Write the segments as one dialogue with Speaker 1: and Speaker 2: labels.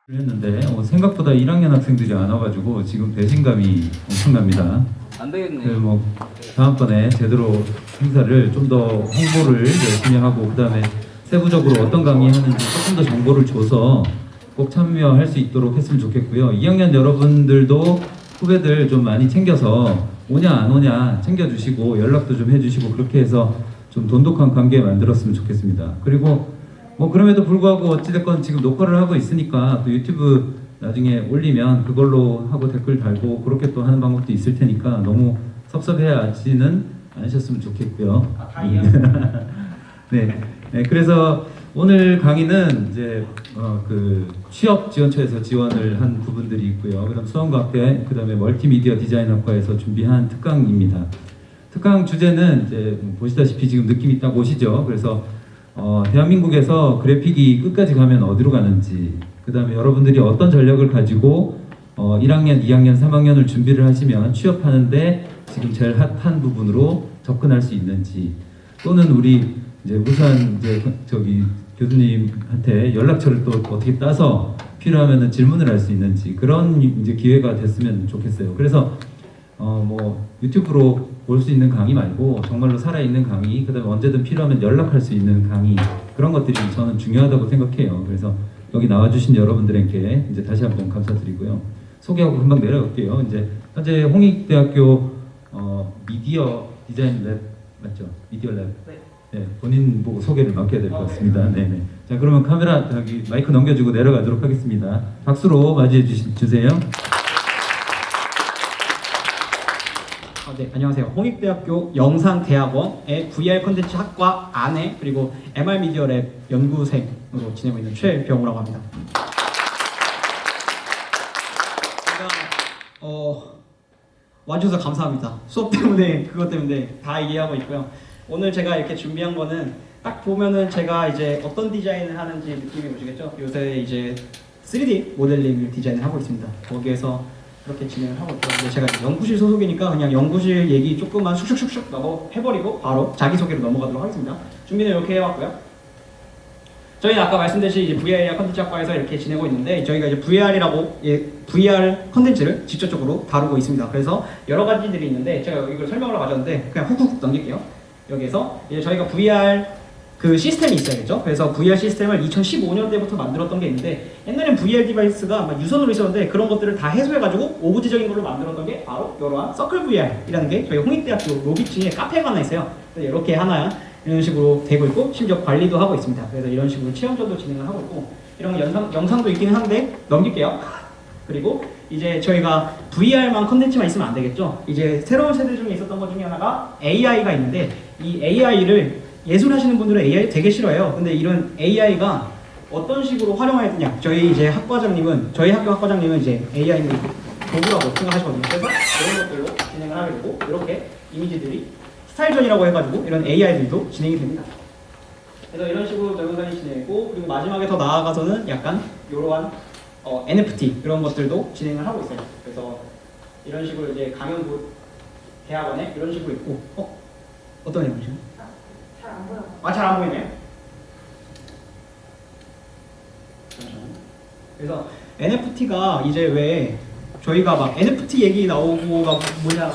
Speaker 1: 했는데 생각보다 1학년 학생들이 안 와가지고 지금 배신감이 엄청납니다.
Speaker 2: 안 되겠네.
Speaker 1: 뭐 다음번에 제대로 행사를 좀 더 홍보를 열심히 하고 그다음에 세부적으로 어떤 강의 하는지 조금 더 정보를 줘서 꼭 참여할 수 있도록 했으면 좋겠고요. 2학년 여러분들도 후배들 좀 많이 챙겨서 오냐 안 오냐 챙겨주시고 연락도 좀 해주시고 그렇게 해서 좀 돈독한 관계 만들었으면 좋겠습니다. 그리고 뭐 그럼에도 불구하고 어찌됐건 지금 녹화를 하고 있으니까 또 유튜브 나중에 올리면 그걸로 하고 댓글 달고 그렇게 또 하는 방법도 있을 테니까 너무 섭섭해하지는 않으셨으면 좋겠고요. 네. 네, 그래서 오늘 강의는 이제 그 취업 지원처에서 지원을 한 부분들이 있고요. 그다음 수원과학대, 그다음에 멀티미디어 디자인학과에서 준비한 특강입니다. 특강 주제는 이제 보시다시피 지금 느낌 있다고 보시죠. 그래서 대한민국에서 그래픽이 끝까지 가면 어디로 가는지, 그 다음에 여러분들이 어떤 전략을 가지고 1학년, 2학년, 3학년을 준비를 하시면 취업하는데 지금 제일 핫한 부분으로 접근할 수 있는지, 또는 우리 이제 우선 이제 저기 교수님한테 연락처를 또 어떻게 따서 필요하면은 질문을 할 수 있는지 그런 이제 기회가 됐으면 좋겠어요. 그래서 뭐 유튜브로 볼 수 있는 강의 말고 정말로 살아있는 강의, 그다음에 언제든 필요하면 연락할 수 있는 강의, 그런 것들이 저는 중요하다고 생각해요. 그래서 여기 나와주신 여러분들에게 이제 다시 한번 감사드리고요. 소개하고 금방 내려갈게요. 이제 현재 홍익대학교 미디어 디자인 랩 맞죠? 미디어 랩.
Speaker 2: 네.
Speaker 1: 네, 본인 보고 소개를 맡겨야 될 것 같습니다. 네네. 자, 그러면 카메라 저기 마이크 넘겨주고 내려가도록 하겠습니다. 박수로 맞이해 주세요.
Speaker 3: 네, 안녕하세요. 홍익대학교 영상대학원의 VR 컨텐츠 학과 안에 그리고 MR 미디어 랩 연구생으로 지내고 있는 최병우라고 합니다. 제가 와주셔서 감사합니다. 수업 때문에 그것 때문에 다 이해하고 있고요. 오늘 제가 이렇게 준비한 거는 딱 보면은 제가 이제 어떤 디자인을 하는지 느낌이 오시겠죠? 요새 이제 3D 모델링을 디자인을 하고 있습니다. 거기에서 그렇게 진행을 하고 있고요. 근데 제가 연구실 소속이니까 그냥 연구실 얘기 조금만 슉슉슉슉 해버리고 바로 자기소개로 넘어가도록 하겠습니다. 준비는 이렇게 해왔고요. 저희는 아까 말씀드린 이제 VR 컨텐츠 학과에서 이렇게 지내고 있는데 저희가 이제 VR 컨텐츠를 직접적으로 다루고 있습니다. 그래서 여러 가지들이 있는데 제가 이걸 설명을 가졌는데 그냥 훅훅 넘길게요. 여기에서 이제 저희가 VR 그 시스템이 있어야겠죠. 그래서 VR 시스템을 2015년대부터 만들었던 게 있는데 옛날엔 VR 디바이스가 막 유선으로 있었는데 그런 것들을 다 해소해가지고 오브제적인 걸로 만들었던 게 바로 이러한 서클 VR이라는 게 저희 홍익대학교 로비층에 카페가 하나 있어요. 그래서 이렇게 하나 이런 식으로 되고 있고 심지어 관리도 하고 있습니다. 그래서 이런 식으로 체험전도 진행을 하고 있고 이런 영상도 있기는 한데 넘길게요. 그리고 이제 저희가 VR만 컨텐츠만 있으면 안 되겠죠. 이제 새로운 세대 중에 있었던 것 중에 하나가 AI가 있는데 이 AI를 예술 하시는 분들은 AI 되게 싫어해요. 근데 이런 AI가 어떤 식으로 활용해야 되냐. 저희 학교 학과장님은 이제 AI는 도구라고 생각하시거든요. 그래서 이런 것들로 진행을 하게 되고 이렇게 이미지들이 스타일전이라고 해가지고 이런 AI들도 진행이 됩니다. 그래서 이런 식으로 동영상이 진행되고 그리고 마지막에 더 나아가서는 약간 이러한 NFT 이런 것들도 진행을 하고 있어요. 그래서 이런 식으로 이제 강연부 대학원에 이런 식으로 있고 어떤 내용이죠?
Speaker 4: 잘 안 보여.
Speaker 3: 잘 안 보이네요. 그래서 NFT가 이제 왜 저희가 막 NFT 얘기 나오고가 뭐냐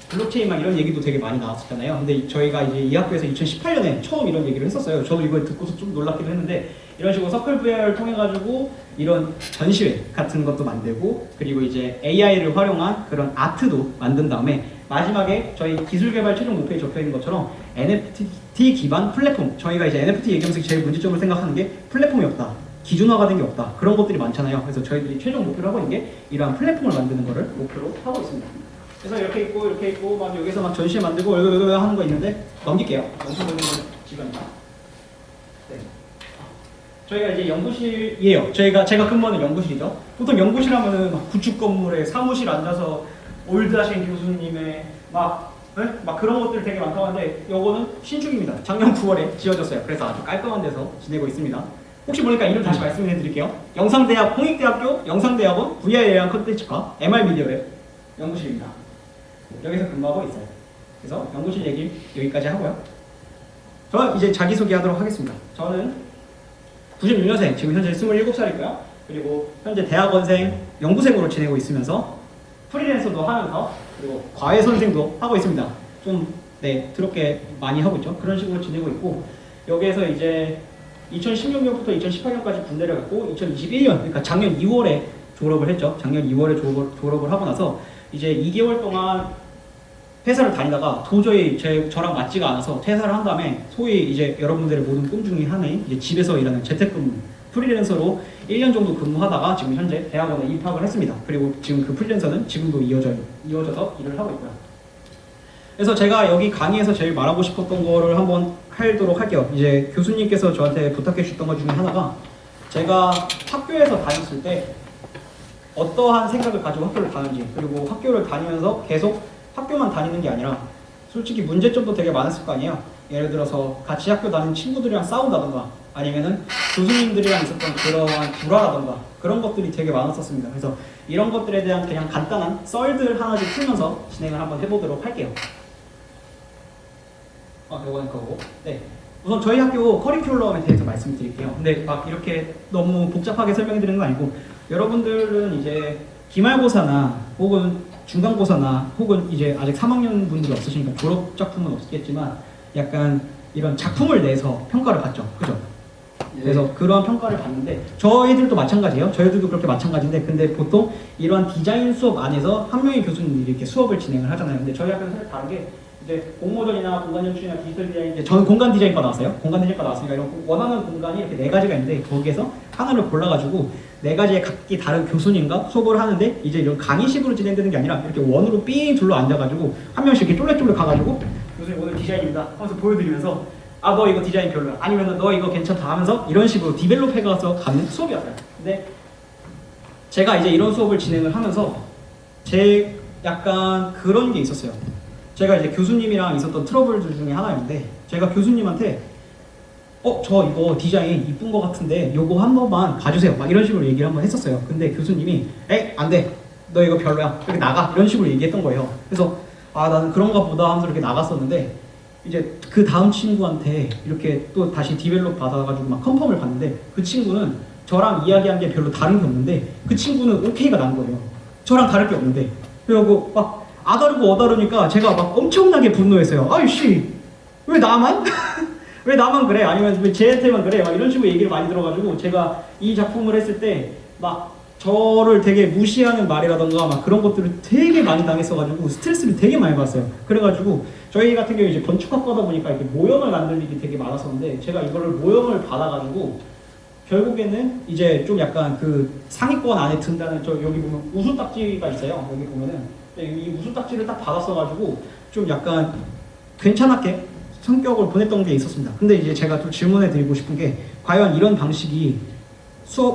Speaker 3: 블록체인 막 이런 얘기도 되게 많이 나왔었잖아요. 근데 저희가 이제 이 학교에서 2018년에 처음 이런 얘기를 했었어요. 저도 이걸 듣고서 좀 놀랍기도 했는데 이런 식으로 서클 VR을 통해 가지고 이런 전시회 같은 것도 만들고 그리고 이제 AI를 활용한 그런 아트도 만든 다음에 마지막에 저희 기술개발 최종 목표에 적혀 있는 것처럼 NFT 기반 플랫폼, 저희가 이제 NFT 얘기하면서 제일 문제점을 생각하는 게 플랫폼이 없다, 기준화가 된 게 없다, 그런 것들이 많잖아요. 그래서 저희들이 최종 목표로 하고 있는 게 이러한 플랫폼을 만드는 거를 목표로 하고 있습니다. 그래서 이렇게 있고 막 여기서 막 전시회 만들고 하는 거 있는데 넘길게요. 영상 보는 건 지금입니다. 네. 저희가 이제 연구실이에요. 제가 근무하는 연구실이죠. 보통 연구실 하면은 막 구축 건물에 사무실 앉아서 올드하신 교수님의 막 그런 것들 되게 많다고 하는데 요거는 신축입니다. 작년 9월에 지어졌어요. 그래서 아주 깔끔한 데서 지내고 있습니다. 혹시 모르니까 이름 다시 말씀해 드릴게요. 홍익대학교 영상대학원 VRAR 컨텐츠과 MR 미디어 랩 연구실입니다. 여기서 근무하고 있어요. 그래서 연구실 얘기 여기까지 하고요. 저는 이제 자기소개하도록 하겠습니다. 저는 96년생, 지금 현재 27살이고요. 그리고 현재 대학원생, 연구생으로 지내고 있으면서 프리랜서도 하면서 그리고 과외 선생도 하고 있습니다. 좀 더럽게 많이 하고 있죠. 그런 식으로 지내고 있고 여기에서 이제 2016년부터 2018년까지 군대를 갔고 2021년 그러니까 작년 2월에 졸업을 했죠. 작년 2월에 졸업을 하고 나서 이제 2개월 동안 회사를 다니다가 도저히 저랑 맞지가 않아서 퇴사를 한 다음에 소위 이제 여러분들의 모든 꿈 중에 하나인 이제 집에서 일하는 재택근무 프리랜서로 1년 정도 근무하다가 지금 현재 대학원에 입학을 했습니다. 그리고 지금 그 프리랜서는 지금도 이어져서 일을 하고 있고요. 그래서 제가 여기 강의에서 제일 말하고 싶었던 거를 한번 하도록 할게요. 이제 교수님께서 저한테 부탁해 주셨던 것 중에 하나가 제가 학교에서 다녔을 때 어떠한 생각을 가지고 학교를 다녔는지 그리고 학교를 다니면서 계속 학교만 다니는 게 아니라 솔직히 문제점도 되게 많았을 거 아니에요. 예를 들어서 같이 학교 다니는 친구들이랑 싸운다던가 아니면은 교수님들이랑 있었던 그러한 불화라던가 그런 것들이 되게 많았었습니다. 그래서 이런 것들에 대한 그냥 간단한 썰들 하나씩 풀면서 진행을 한번 해보도록 할게요. 요거는 그거고. 네. 우선 저희 학교 커리큘럼에 대해서 말씀드릴게요. 근데 막 이렇게 너무 복잡하게 설명해 드리는 건 아니고 여러분들은 이제 기말고사나 혹은 중간고사나 혹은 이제 아직 3학년 분들이 없으시니까 졸업 작품은 없겠지만 약간 이런 작품을 내서 평가를 받죠. 그죠? 그래서 그러한 평가를 받는데 저희들도 마찬가지예요. 저희들도 그렇게 마찬가지인데 근데 보통 이러한 디자인 수업 안에서 한 명의 교수님이 이렇게 수업을 진행을 하잖아요. 근데 저희 학교는 사실 다르게 이제 공모전이나 공간 연출이나 디지털 디자인 이제 저는 공간 디자인과 나왔어요. 공간 디자인과 나왔으니까 이런 원하는 공간이 이렇게 4가지가 있는데 거기에서 하나를 골라가지고 4가지의 각기 다른 교수님과 수업을 하는데 이제 이런 강의식으로 진행되는 게 아니라 이렇게 원으로 삥 둘러 앉아가지고 한 명씩 이렇게 쫄래쫄래 가가지고 교수님 오늘 디자인입니다 하면서 보여드리면서 너 이거 디자인 별로야 아니면 너 이거 괜찮다 하면서 이런 식으로 디벨롭 해가서 가는 수업이었어요. 근데 제가 이제 이런 수업을 진행을 하면서 제 약간 그런 게 있었어요. 제가 이제 교수님이랑 있었던 트러블들 중에 하나였는데 제가 교수님한테 저 이거 디자인 이쁜 거 같은데 요거 한 번만 봐주세요 막 이런 식으로 얘기를 한번 했었어요. 근데 교수님이 안 돼 너 이거 별로야 이렇게 나가 이런 식으로 얘기했던 거예요. 그래서 나는 그런가 보다 하면서 이렇게 나갔었는데 이제 그 다음 친구한테 이렇게 또 다시 디벨롭 받아가지고 막 컨펌을 받는데 그 친구는 저랑 이야기한 게 별로 다른 게 없는데 그 친구는 오케이가 난 거예요. 저랑 다를 게 없는데 그리고 막 아다르고 어다르니까 제가 막 엄청나게 분노했어요. 아이씨 왜 나만? 왜 나만 그래? 아니면 왜 쟤한테만 그래? 막 이런 식으로 얘기를 많이 들어가지고 제가 이 작품을 했을 때 막 저를 되게 무시하는 말이라던가 막 그런 것들을 되게 많이 당했어가지고 스트레스를 되게 많이 받았어요. 그래가지고 저희 같은 경우 이제 건축학과다 보니까 이렇게 모형을 만들 일이 되게 많았었는데 제가 이거를 모형을 받아가지고 결국에는 이제 좀 약간 그 상위권 안에 든다는 저 여기 보면 우수딱지가 있어요. 여기 보면은 이 우수딱지를 딱 받았어가지고 좀 약간 괜찮게 성격을 보냈던 게 있었습니다. 근데 이제 제가 또 질문해 드리고 싶은 게 과연 이런 방식이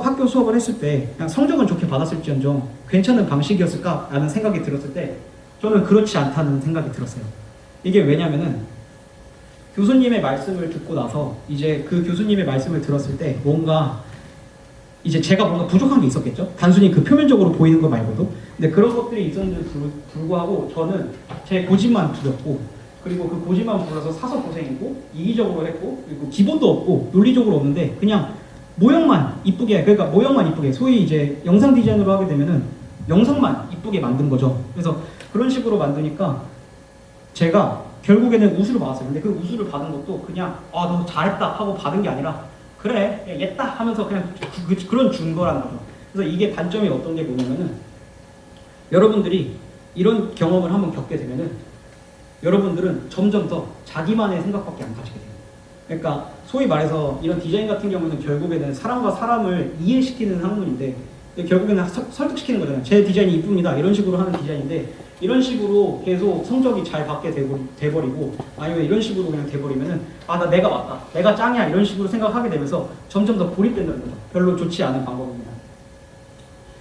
Speaker 3: 학교 수업을 했을 때 그냥 성적은 좋게 받았을지언정 괜찮은 방식이었을까라는 생각이 들었을 때 저는 그렇지 않다는 생각이 들었어요. 이게 왜냐면은 교수님의 말씀을 듣고 나서 이제 그 교수님의 말씀을 들었을 때 뭔가 이제 제가 뭔가 부족한 게 있었겠죠? 단순히 그 표면적으로 보이는 거 말고도. 근데 그런 것들이 있었는데도 불구하고 저는 제 고집만 부렸고 그리고 그 고집만 부려서 사서 고생했고 이기적으로 했고 그리고 기본도 없고 논리적으로 없는데 그냥 모형만 이쁘게 그러니까 모형만 이쁘게 소위 이제 영상 디자인으로 하게 되면은 영상만 이쁘게 만든 거죠. 그래서 그런 식으로 만드니까 제가 결국에는 우수를 받았어요. 근데 그 우수를 받은 것도 그냥 너 잘했다 하고 받은 게 아니라 그래 얘다 하면서 그냥 그런 준 거라는 거죠. 그래서 이게 단점이 어떤 게 뭐냐면은 여러분들이 이런 경험을 한번 겪게 되면은 여러분들은 점점 더 자기만의 생각밖에 안 가지게 돼요. 그러니까 소위 말해서 이런 디자인 같은 경우는 결국에는 사람과 사람을 이해시키는 학문인데 결국에는 설득시키는 거잖아요. 제 디자인이 이쁩니다. 이런 식으로 하는 디자인인데 이런 식으로 계속 성적이 잘 받게 돼버리고 아니면 이런 식으로 그냥 돼버리면은 내가 맞다. 내가 짱이야. 이런 식으로 생각하게 되면서 점점 더 고립된다는 거죠. 별로 좋지 않은 방법입니다.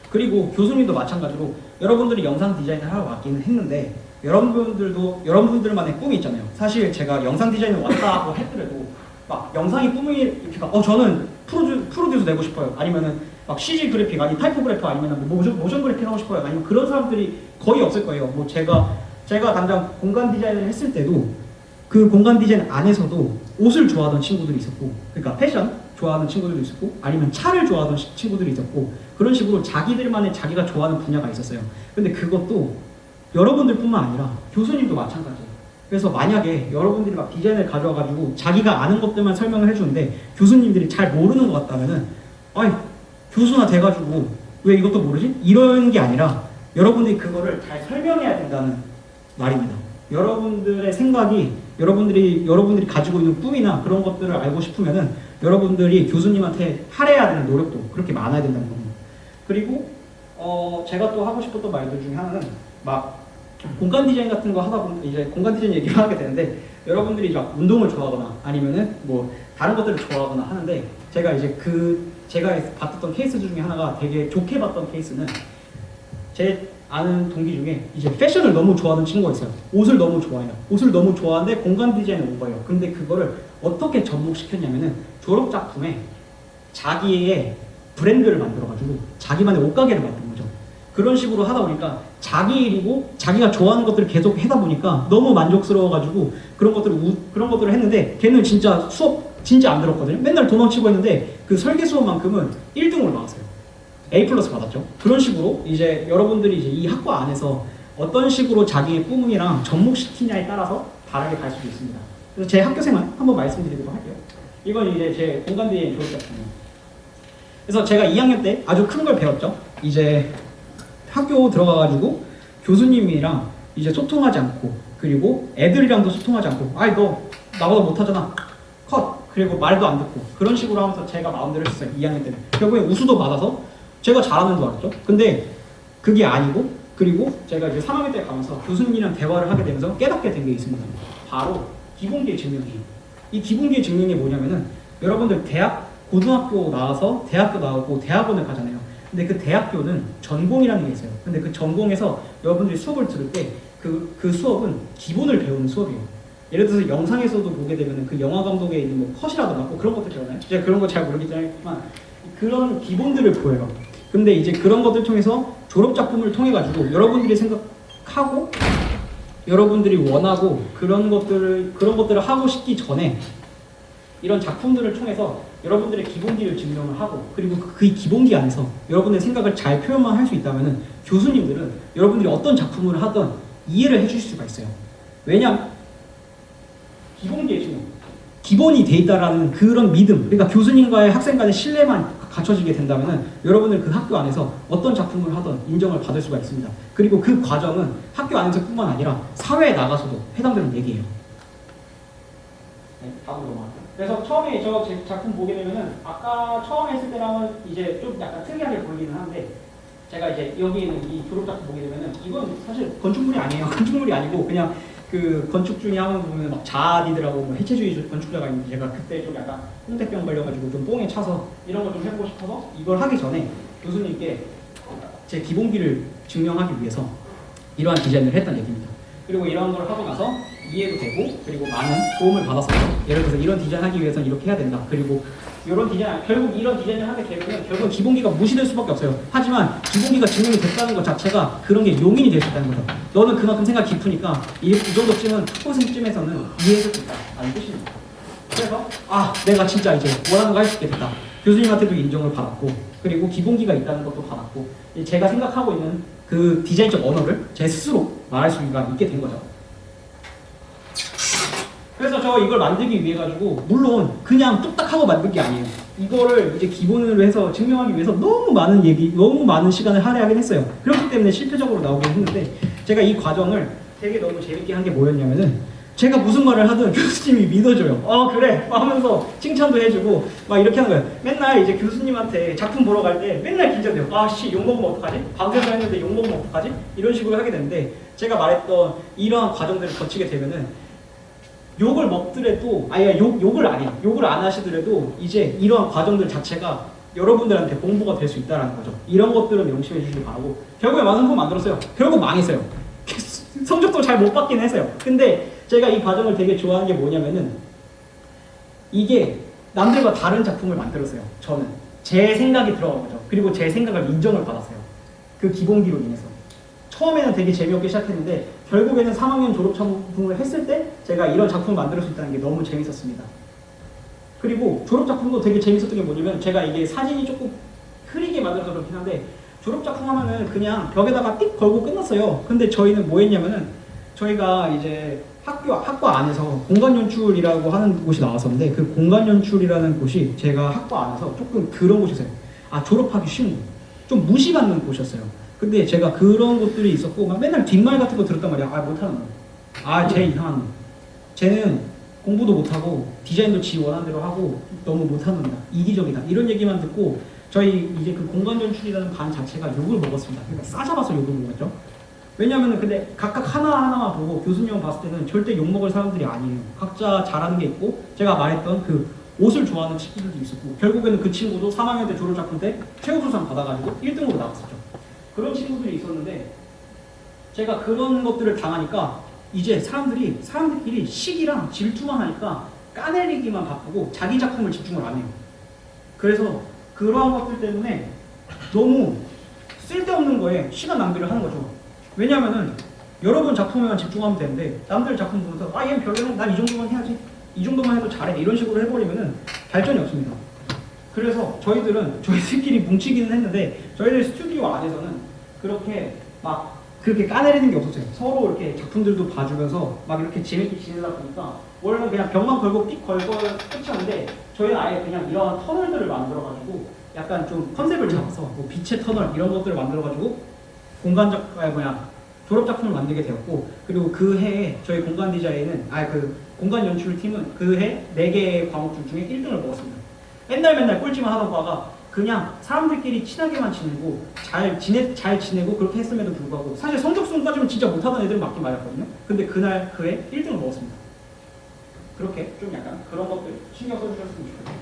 Speaker 3: 그리고 교수님도 마찬가지로 여러분들이 영상 디자인을 하러 왔기는 했는데 여러분들도 여러분들만의 꿈이 있잖아요. 사실 제가 영상 디자인을 왔다고 했더라도 막 영상이 꿈이 저는 프로듀서 되고 싶어요. 아니면은 막 CG 그래픽 아니 타이포그래퍼 아니면 모션 그래픽 하고 싶어요. 아니면 그런 사람들이 거의 없을 거예요. 뭐 제가 당장 공간 디자인을 했을 때도 그 공간 디자인 안에서도 옷을 좋아하던 친구들이 있었고 그러니까 패션 좋아하는 친구들도 있었고 아니면 차를 좋아하던 친구들이 있었고 그런 식으로 자기들만의 자기가 좋아하는 분야가 있었어요. 근데 그것도 여러분들뿐만 아니라 교수님도 마찬가지예요. 그래서 만약에 여러분들이 막 디자인을 가져와가지고 자기가 아는 것들만 설명을 해주는데 교수님들이 잘 모르는 것 같다면은 아이 교수나 돼가지고 왜 이것도 모르지? 이런 게 아니라 여러분들이 그거를 잘 설명해야 된다는 말입니다. 여러분들의 생각이 여러분들이 가지고 있는 꿈이나 그런 것들을 알고 싶으면은 여러분들이 교수님한테 할애해야 되는 노력도 그렇게 많아야 된다는 겁니다. 그리고 제가 또 하고 싶었던 말들 중에 하나는 막 공간 디자인 같은 거 하다 보면 이제 공간 디자인 얘기를 하게 되는데 여러분들이 막 운동을 좋아하거나 아니면은 뭐 다른 것들을 좋아하거나 하는데 제가 봤던 케이스 중에 하나가 되게 좋게 봤던 케이스는 제 아는 동기 중에 이제 패션을 너무 좋아하는 친구가 있어요. 옷을 너무 좋아해요. 옷을 너무 좋아하는데 공간 디자인을 오버해요. 근데 그거를 어떻게 접목시켰냐면은 졸업 작품에 자기의 브랜드를 만들어가지고 자기만의 옷가게를 만든 거죠. 그런 식으로 하다 보니까 자기 일이고 자기가 좋아하는 것들을 계속 하다 보니까 너무 만족스러워가지고 그런 것들을 했는데 걔는 진짜 수업 진짜 안 들었거든요. 맨날 도망치고 했는데 그 설계 수업만큼은 1등으로 나왔어요. A+ 받았죠. 그런 식으로 이제 여러분들이 이제 이 학과 안에서 어떤 식으로 자기의 꿈이랑 접목시키냐에 따라서 다르게 갈 수도 있습니다. 그래서 제 학교 생활 한번 말씀드리도록 할게요. 이건 이제 제 공간 디자인 졸업 작품이에요. 그래서 제가 2학년 때 아주 큰 걸 배웠죠. 이제 학교 들어가가지고 교수님이랑 이제 소통하지 않고 그리고 애들이랑도 소통하지 않고 아이 너 나보다 못하잖아 컷 그리고 말도 안 듣고 그런 식으로 하면서 제가 마음대로 했어요. 2학년 때는 결국에 우수도 받아서 제가 잘하는 줄 알았죠. 근데 그게 아니고 그리고 제가 이제 3학년 때 가면서 교수님이랑 대화를 하게 되면서 깨닫게 된 게 있습니다. 바로 기본기의 증명이에요. 이 기본기의 증명이 뭐냐면은 여러분들 고등학교 나와서 대학교 나오고 대학원을 가잖아요. 근데 그 대학교는 전공이라는 게 있어요. 근데 그 전공에서 여러분들이 수업을 들을 때 그 수업은 기본을 배우는 수업이에요. 예를 들어서 영상에서도 보게 되면 그 영화 감독에 있는 뭐 컷이라도 맞고 그런 것들 배우나요? 제가 그런 거 잘 모르긴 하지만 그런 기본들을 보여요. 근데 이제 그런 것들 통해서 졸업 작품을 통해 가지고 여러분들이 생각하고 여러분들이 원하고 그런 것들을 하고 싶기 전에 이런 작품들을 통해서 여러분들의 기본기를 증명을 하고 그리고 그 기본기 안에서 여러분의 생각을 잘 표현만 할 수 있다면은 교수님들은 여러분들이 어떤 작품을 하든 이해를 해주실 수가 있어요. 왜냐? 기본기의 증명. 기본이 돼 있다라는 그런 믿음, 그러니까 교수님과의 학생 간의 신뢰만 갖춰지게 된다면은 여러분들 그 학교 안에서 어떤 작품을 하든 인정을 받을 수가 있습니다. 그리고 그 과정은 학교 안에서뿐만 아니라 사회에 나가서도 해당되는 얘기예요. 네, 다음으로 넘어갈게요. 그래서 처음에 저 제 작품 보게 되면은 아까 처음 했을 때랑은 이제 좀 약간 특이하게 보이기는 한데 제가 이제 여기 있는 이 졸업 작품 보게 되면은 이건 사실 건축물이 아니에요. 건축물이 아니고 그냥 그 건축 중에 하면 보면 막 자아디드라고 뭐 해체주의 건축자가 있는데 제가 그때 좀 약간 홍대병 걸려가지고 좀 뽕에 차서 이런 걸 좀 해보고 싶어서 이걸 하기 전에 교수님께 제 기본기를 증명하기 위해서 이러한 디자인을 했다는 얘기입니다. 그리고 이런 걸 하고 나서 이해도 되고 그리고 많은 도움을 받았어요. 예를 들어서 이런 디자인 하기 위해서는 이렇게 해야 된다. 그리고 이런 디자인, 결국 이런 디자인을 하게 되면 결국 기본기가 무시될 수밖에 없어요. 하지만 기본기가 증명이 됐다는 것 자체가 그런 게 용인이 될 수 있다는 거죠. 너는 그만큼 생각 깊으니까 이 정도쯤은 학부생쯤에서는 이해해줄 수 있다. 라는 뜻입니다. 그래서 내가 진짜 이제 원하는 거 할 수 있게 됐다. 교수님한테도 인정을 받았고 그리고 기본기가 있다는 것도 받았고 제가 생각하고 있는 그 디자인적 언어를 제 스스로 말할 수가 있게 된 거죠. 그래서 저 이걸 만들기 위해 가지고 물론 그냥 뚝딱 하고 만든 게 아니에요. 이거를 이제 기본으로 해서 증명하기 위해서 너무 많은 시간을 할애하긴 했어요. 그렇기 때문에 실패적으로 나오긴 했는데 제가 이 과정을 되게 너무 재밌게 한 게 뭐였냐면은 제가 무슨 말을 하든 교수님이 믿어줘요. 그래 하면서 칭찬도 해주고 막 이렇게 하는 거예요. 맨날 이제 교수님한테 작품 보러 갈 때 맨날 긴장돼요. 욕 먹으면 어떡하지? 밤새서 했는데 욕 먹으면 어떡하지? 이런 식으로 하게 되는데 제가 말했던 이러한 과정들을 거치게 되면은 욕을 먹더라도 욕을 안 하시더라도 이제 이러한 과정들 자체가 여러분들한테 공부가 될 수 있다는 거죠. 이런 것들은 명심해 주시길 바라고 결국에 많은 거 만들었어요. 결국 망했어요. 성적도 잘 못 받긴 했어요. 근데 제가 이 과정을 되게 좋아하는 게 뭐냐면은 이게 남들과 다른 작품을 만들었어요. 저는 제 생각이 들어간 거죠. 그리고 제 생각을 인정을 받았어요. 그 기본기로 인해서 처음에는 되게 재미없게 시작했는데 결국에는 3학년 졸업 작품을 했을 때 제가 이런 작품을 만들 수 있다는 게 너무 재밌었습니다. 그리고 졸업 작품도 되게 재밌었던 게 뭐냐면 제가 이게 사진이 조금 흐리게 만들어서 그렇긴 한데 졸업 작품 하면은 그냥 벽에다가 띡 걸고 끝났어요. 근데 저희는 뭐 했냐면은 저희가 이제 학과 안에서 공간 연출이라고 하는 곳이 나왔었는데 그 공간 연출이라는 곳이 제가 학과 안에서 조금 그런 곳이었어요. 아, 졸업하기 쉬운 곳. 좀 무시받는 곳이었어요. 근데 제가 그런 것들이 있었고 막 맨날 뒷말 같은 거 들었단 말이야. 아, 못하는 놈. 아, 쟤 이상한 놈. 쟤는 공부도 못하고 디자인도 지 원하는 대로 하고 너무 못하는 놈이다. 이기적이다. 이런 얘기만 듣고 저희 이제 그 공간 연출이라는 반 자체가 욕을 먹었습니다. 그러니까 싸잡아서 욕을 먹었죠. 왜냐면은 근데 각각 하나하나만 보고 교수님 봤을 때는 절대 욕먹을 사람들이 아니에요. 각자 잘하는 게 있고 제가 말했던 그 옷을 좋아하는 친구들도 있었고 결국에는 그 친구도 3학년 때 졸업작품 때 최우수상 받아가지고 1등으로 나왔었죠. 그런 친구들이 있었는데 제가 그런 것들을 당하니까 이제 사람들끼리 시기랑 질투만 하니까 까내리기만 바쁘고 자기 작품을 집중을 안 해요. 그래서 그러한 것들 때문에 너무 쓸데없는 거에 시간 낭비를 하는 거죠. 왜냐면은 여러분 작품에만 집중하면 되는데 남들 작품 보면서 아, 얘는 별로네, 난 이 정도만 해야지, 이 정도만 해도 잘해, 이런 식으로 해버리면은 발전이 없습니다. 그래서 저희들끼리 뭉치기는 했는데 저희들 스튜디오 안에서는 그렇게 막 그렇게 까내리는 게 없었어요. 서로 이렇게 작품들도 봐주면서 막 이렇게 재밌게 지내다 보니까 원래는 그냥 벽만 걸고 픽 걸고 끝이었는데 저희는 아예 그냥 이런 터널들을 만들어가지고 약간 좀 컨셉을 잡아서 뭐 빛의 터널 이런 것들을 만들어가지고 졸업 작품을 만들게 되었고 그리고 그 해에 저희 공간 디자인은 그 공간 연출 팀은 그 해 4개의 과목 중에 1등을 먹었습니다. 맨날 꼴찌만 하던 과가 그냥 사람들끼리 친하게만 지내고 잘 지내고 그렇게 했음에도 불구하고 사실 성적순 따지면 진짜 못하던 애들은 맞긴 맞았거든요. 근데 그해 1등을 먹었습니다. 그렇게 좀 약간 그런 것들 신경 써주셨으면 좋겠어요.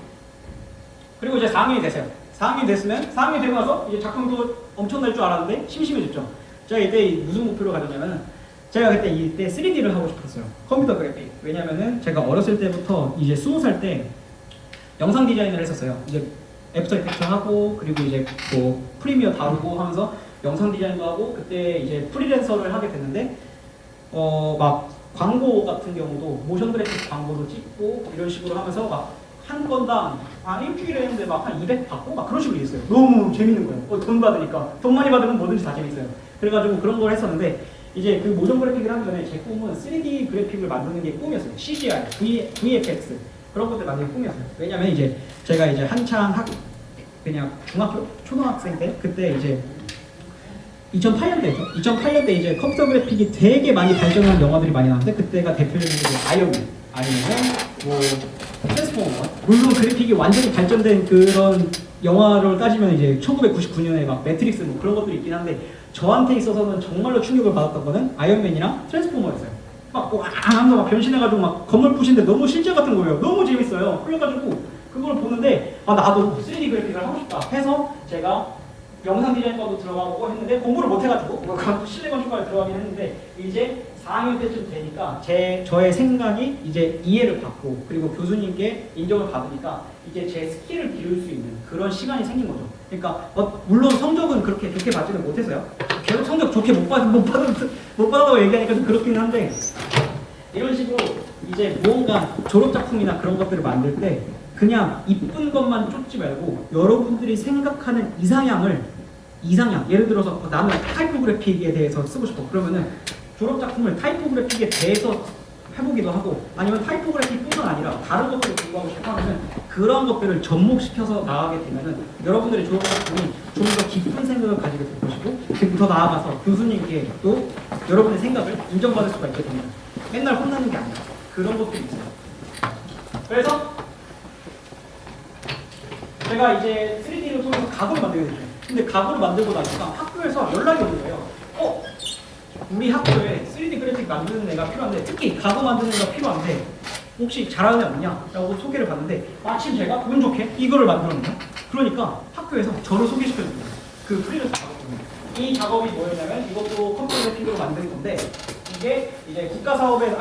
Speaker 3: 그리고 이제 4학년이 되세요. 4학년이 됐으면 4학년이 되고 나서 이제 작품도 엄청날 줄 알았는데 심심해졌죠. 제가 이때 무슨 목표를 가졌냐면 제가 이때 3D를 하고 싶었어요. 컴퓨터 그래픽. 왜냐면은 제가 어렸을 때부터 이제 20살 때 영상 디자인을 했었어요. 이제 애프터 이펙트 하고 그리고 이제 뭐 프리미어 다루고 하면서 영상 디자인도 하고 그때 이제 프리랜서를 하게 됐는데 막 광고 같은 경우도 모션 그래픽 광고도 찍고 이런 식으로 하면서 막 한 건당 일주일에 했는데 막 한 200 받고 막 그런 식으로 있어요. 너무 재밌는 거예요. 돈 받으니까. 돈 많이 받으면 뭐든지 다 재밌어요. 그래가지고 그런 걸 했었는데 이제 그 모션 그래픽을 하기 전에 제 꿈은 3D 그래픽을 만드는 게 꿈이었어요. CGI, VFX 그런 것들 만드는 게 꿈이었어요. 왜냐면 이제 제가 이제 한창 그냥 초등학생 때 그때 이제 2008년대죠. 2008년대 이제 컴퓨터 그래픽이 되게 많이 발전한 영화들이 많이 나왔는데 그때가 대표적인 게 아이언맨 뭐 트랜스포머. 물론 그래픽이 완전히 발전된 그런 영화를 따지면 이제 1999년에 막 매트릭스 뭐 그런 것들이 있긴 한데 저한테 있어서는 정말로 충격을 받았던 거는 아이언맨이랑 트랜스포머였어요. 막 하면서 막 변신해가지고 막 건물 부시는데 너무 실제 같은 거예요. 너무 재밌어요. 그래가지고 그걸 보는데 나도 3D 그래픽을 하고 싶다 해서 제가 영상 디자인과도 들어가고 했는데 공부를 못 해가지고 실내 건축과에 들어가긴 했는데 이제 4학년 때쯤 되니까 저의 생각이 이제 이해를 받고 그리고 교수님께 인정을 받으니까 이제 제 스킬을 기를 수 있는 그런 시간이 생긴 거죠. 그러니까 물론 성적은 그렇게 좋게 받지는 못했어요. 계속 성적 좋게 못 받았다고 얘기하니까 좀 그렇긴 한데 이런 식으로 이제 무언가 졸업 작품이나 그런 것들을 만들 때 그냥 이쁜 것만 쫓지 말고 여러분들이 생각하는 이상향 예를 들어서 나는 타이포그래픽에 대해서 쓰고 싶어 그러면은 졸업 작품을 타이포그래픽에 대해서 해보기도 하고 아니면 타이포그래픽뿐만 아니라 다른 것들을 공부하고 싶어 하면은 그런 것들을 접목시켜서 나가게 되면은 여러분들의 졸업 작품이 좀 더 깊은 생각을 가지게 될 것이고 그리고 더 나아가서 교수님께 또 여러분의 생각을 인정받을 수가 있게 됩니다. 맨날 혼나는 게 아니라 그런 것들이 있어요. 그래서 제가 이제 3D를 통해서 가구를 만들게 됐죠. 근데 가구를 만들고 나니까 학교에서 연락이 오는 거예요. 우리 학교에 3D 그래픽 만드는 애가 필요한데 특히 가구 만드는 애가 필요한데 혹시 잘하는 애 없냐? 라고 소개를 받는데 마침 제가 운 좋게 이거를 만들었는데 그러니까 학교에서 저를 소개시켜줍니다. 그 프리랜서 작업입니다. 이 작업이 뭐였냐면 이것도 컴퓨터 그래픽으로 만든 건데 이게 이제 국가사업에서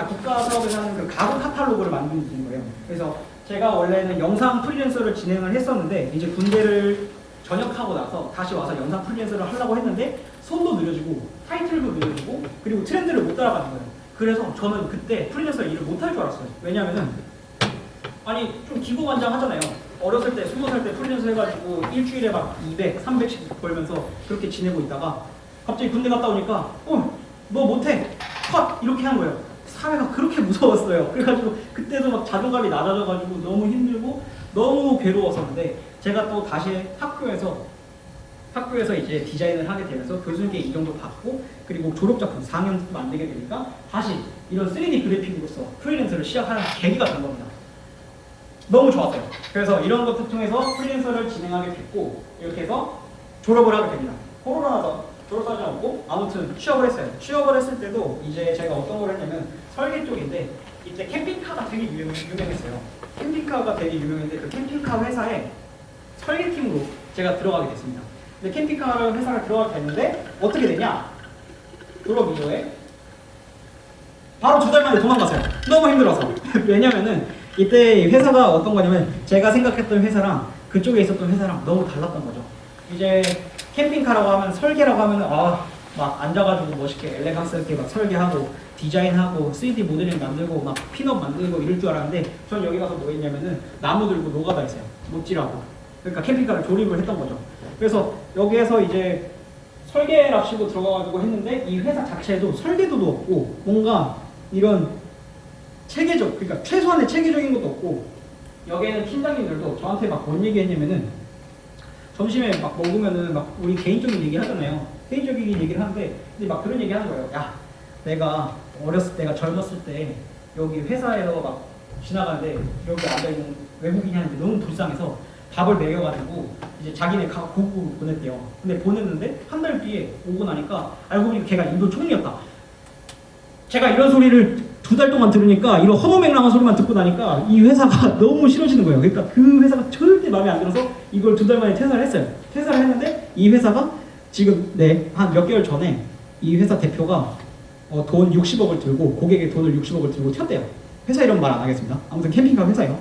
Speaker 3: 하는 그 가구 카탈로그를 만드는 거예요. 그래서 제가 원래는 영상 프리랜서를 진행을 했었는데 이제 군대를 전역하고 나서 다시 와서 영상 프리랜서를 하려고 했는데 손도 느려지고 타이틀도 느려지고 그리고 트렌드를 못 따라가는 거예요. 그래서 저는 그때 프리랜서 일을 못 할 줄 알았어요. 왜냐면은 아니 좀 기고만장하잖아요. 어렸을 때 20살 때 프리랜서 해가지고 일주일에 막 200, 300씩 벌면서 그렇게 지내고 있다가 갑자기 군대 갔다 오니까 너 못해 컷 이렇게 한 거예요. 사회가 그렇게 무서웠어요. 그래가지고 그때도 막 자존감이 낮아져가지고 너무 힘들고 너무 괴로웠었는데 제가 또 다시 학교에서 이제 디자인을 하게 되면서 교수님께 인정도 받고 그리고 졸업작품 4년 만들게 되니까 다시 이런 3D 그래픽으로서 프리랜서를 시작하는 계기가 된 겁니다. 너무 좋았어요. 그래서 이런 것들 통해서 프리랜서를 진행하게 됐고 이렇게 해서 졸업을 하게 됩니다. 코로나라서 졸업사진 없고 아무튼 취업을 했어요. 취업을 했을 때도 이제 제가 어떤 걸 했냐면 설계 쪽인데 이때 캠핑카가 되게 유명했어요. 캠핑카가 되게 유명했는데 그 캠핑카 회사에 설계팀으로 제가 들어가게 됐습니다. 근데 캠핑카 회사를 들어가게 됐는데 어떻게 되냐? 졸업 이후에 바로 2달 만에 도망갔어요. 너무 힘들어서. 왜냐면은 이때 회사가 어떤 거냐면 제가 생각했던 회사랑 그쪽에 있었던 회사랑 너무 달랐던 거죠. 이제 캠핑카라고 하면 설계라고 하면 막 앉아가지고 멋있게 엘레강스 있게 막 설계하고 디자인하고 3D 모델링 만들고 막 핀업 만들고 이럴 줄 알았는데 전 여기 가서 뭐 했냐면은 나무 들고 노가다 했어요. 못질하고. 그러니까 캠핑카를 조립을 했던 거죠. 그래서 여기에서 이제 설계랍시고 들어가가지고 했는데 이 회사 자체에도 설계도도 없고 뭔가 이런 체계적, 그러니까 최소한의 체계적인 것도 없고 여기에는 팀장님들도 저한테 막 뭔 얘기했냐면은 점심에 막 먹으면은 막 우리 개인적인 얘기 하잖아요. 개인적인 얘기를 하는데 근데 막 그런 얘기 하는 거예요. 야, 내가 어렸을 때가 젊었을 때 여기 회사에서 막 지나가는데 여기 앉아있는 외국인이 하는데 너무 불쌍해서 밥을 먹여가지고 이제 자기네 고국으로 보냈대요. 근데 보냈는데 한 달 뒤에 오고 나니까 알고 보니까 걔가 인도 총리였다. 제가 이런 소리를 2달 동안 들으니까 이런 허무맹랑한 소리만 듣고 나니까 이 회사가 너무 싫어지는 거예요. 그러니까 그 회사가 절대 마음에 안 들어서 이걸 2달 만에 퇴사를 했어요. 퇴사를 했는데 이 회사가 지금 한 몇 개월 전에 이 회사 대표가 돈 60억을 들고 고객의 돈을 60억을 들고 튀었대요. 회사 이름 말 안 하겠습니다. 아무튼 캠핑카 회사예요.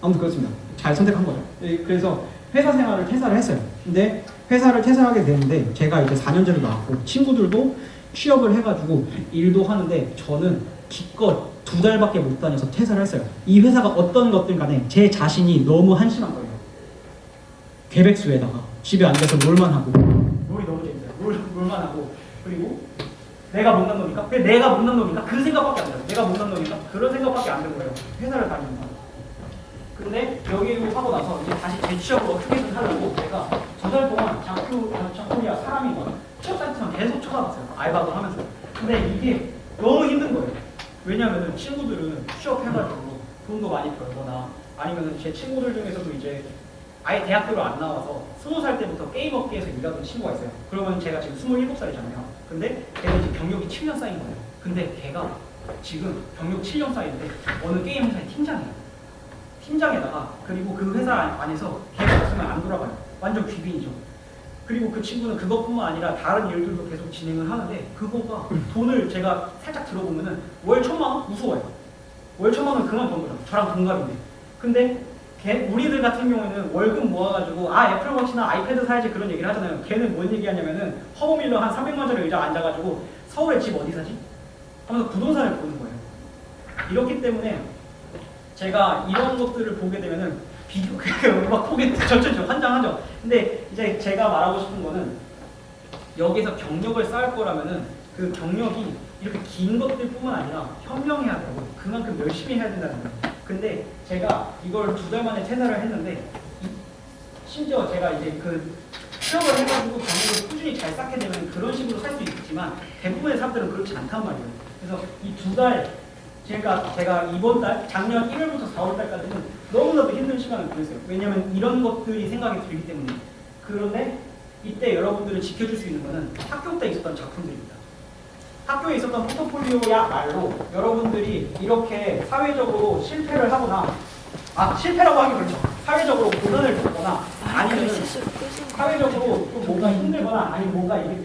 Speaker 3: 아무튼 그렇습니다. 잘 선택한 거죠. 그래서 회사 생활을 퇴사를 했어요. 근데 회사를 퇴사하게 되는데 제가 이제 4년제로 나왔고 친구들도 취업을 해가지고 일도 하는데 저는 기껏 2달밖에 못 다녀서 퇴사를 했어요. 이 회사가 어떤 것들 간에 제 자신이 너무 한심한 거예요. 계백수에다가 집에 앉아서 롤만 하고 롤이 너무 재밌어요. 롤만 하고 그리고 내가 못난 놈이니까 내가 못난 놈이니까 그 생각밖에 안 들어요. 내가 못난 놈이니까 그런 생각밖에 안 드는 거예요. 회사를 다니면서. 근데 여기로 하고 나서 이제 다시 재취업을 어떻게든 하려고 제가 2달 동안 장코리아 사람이거나 취업 사이트만 계속 쳐다봤어요. 알바도 하면서. 근데 이게 너무 힘든 거예요. 왜냐면은 친구들은 취업해가지고 돈도 많이 벌거나 아니면은 제 친구들 중에서도 이제 아예 대학교를 안 나와서 20살 때부터 게임 업계에서 일하던 친구가 있어요. 그러면 제가 지금 27살이잖아요. 근데 걔는 지금 경력이 7년 쌓인 거예요. 근데 걔가 지금 경력 7년 쌓인데 어느 게임 회사의 팀장이에요. 팀장에다가 그리고 그 회사 안에서 걔가 없으면 안 돌아가요. 완전 귀빈이죠. 그리고 그 친구는 그것뿐만 아니라 다른 일들도 계속 진행을 하는데 그거가 돈을 제가 살짝 들어보면은 월 1,000만 원? 무서워요. 월 1,000만 원 그만 번 거죠. 저랑 동갑인데. 근데 우리들 같은 경우에는 월급 모아가지고 애플워치나 아이패드 사야지 그런 얘기를 하잖아요. 걔는 뭔 얘기하냐면은 허브밀러 한 300만짜리 의자 앉아가지고 서울에 집 어디 사지? 하면서 부동산을 보는 거예요. 이렇기 때문에 제가 이런 것들을 보게 되면은 막 보게 전체적으로 환장하죠. 근데 이제 제가 말하고 싶은 거는 여기서 경력을 쌓을 거라면은 그 경력이 이렇게 긴 것들뿐만 아니라 현명해야 되고 그만큼 열심히 해야 된다는 거예요. 근데 제가 이걸 2달 만에 퇴사를 했는데 심지어 제가 이제 그 취업을 해가지고 경력을 꾸준히 잘 쌓게 되면 그런 식으로 살 수 있지만 대부분의 사람들은 그렇지 않단 말이에요. 그래서 이 2달 제가 이번 달 작년 1월부터 4월달까지는 너무나도 힘든 시간을 보냈어요. 왜냐하면 이런 것들이 생각이 들기 때문에. 그런데 이때 여러분들을 지켜줄 수 있는 것은 학교 때 있었던 작품들입니다. 학교에 있었던 포트폴리오야말로 여러분들이 이렇게 사회적으로 실패를 하거나 실패라고 하기 그렇죠. 사회적으로 고난을 겪거나 아니면 사회적으로 좀 뭔가 힘들거나 아니면 뭔가 이게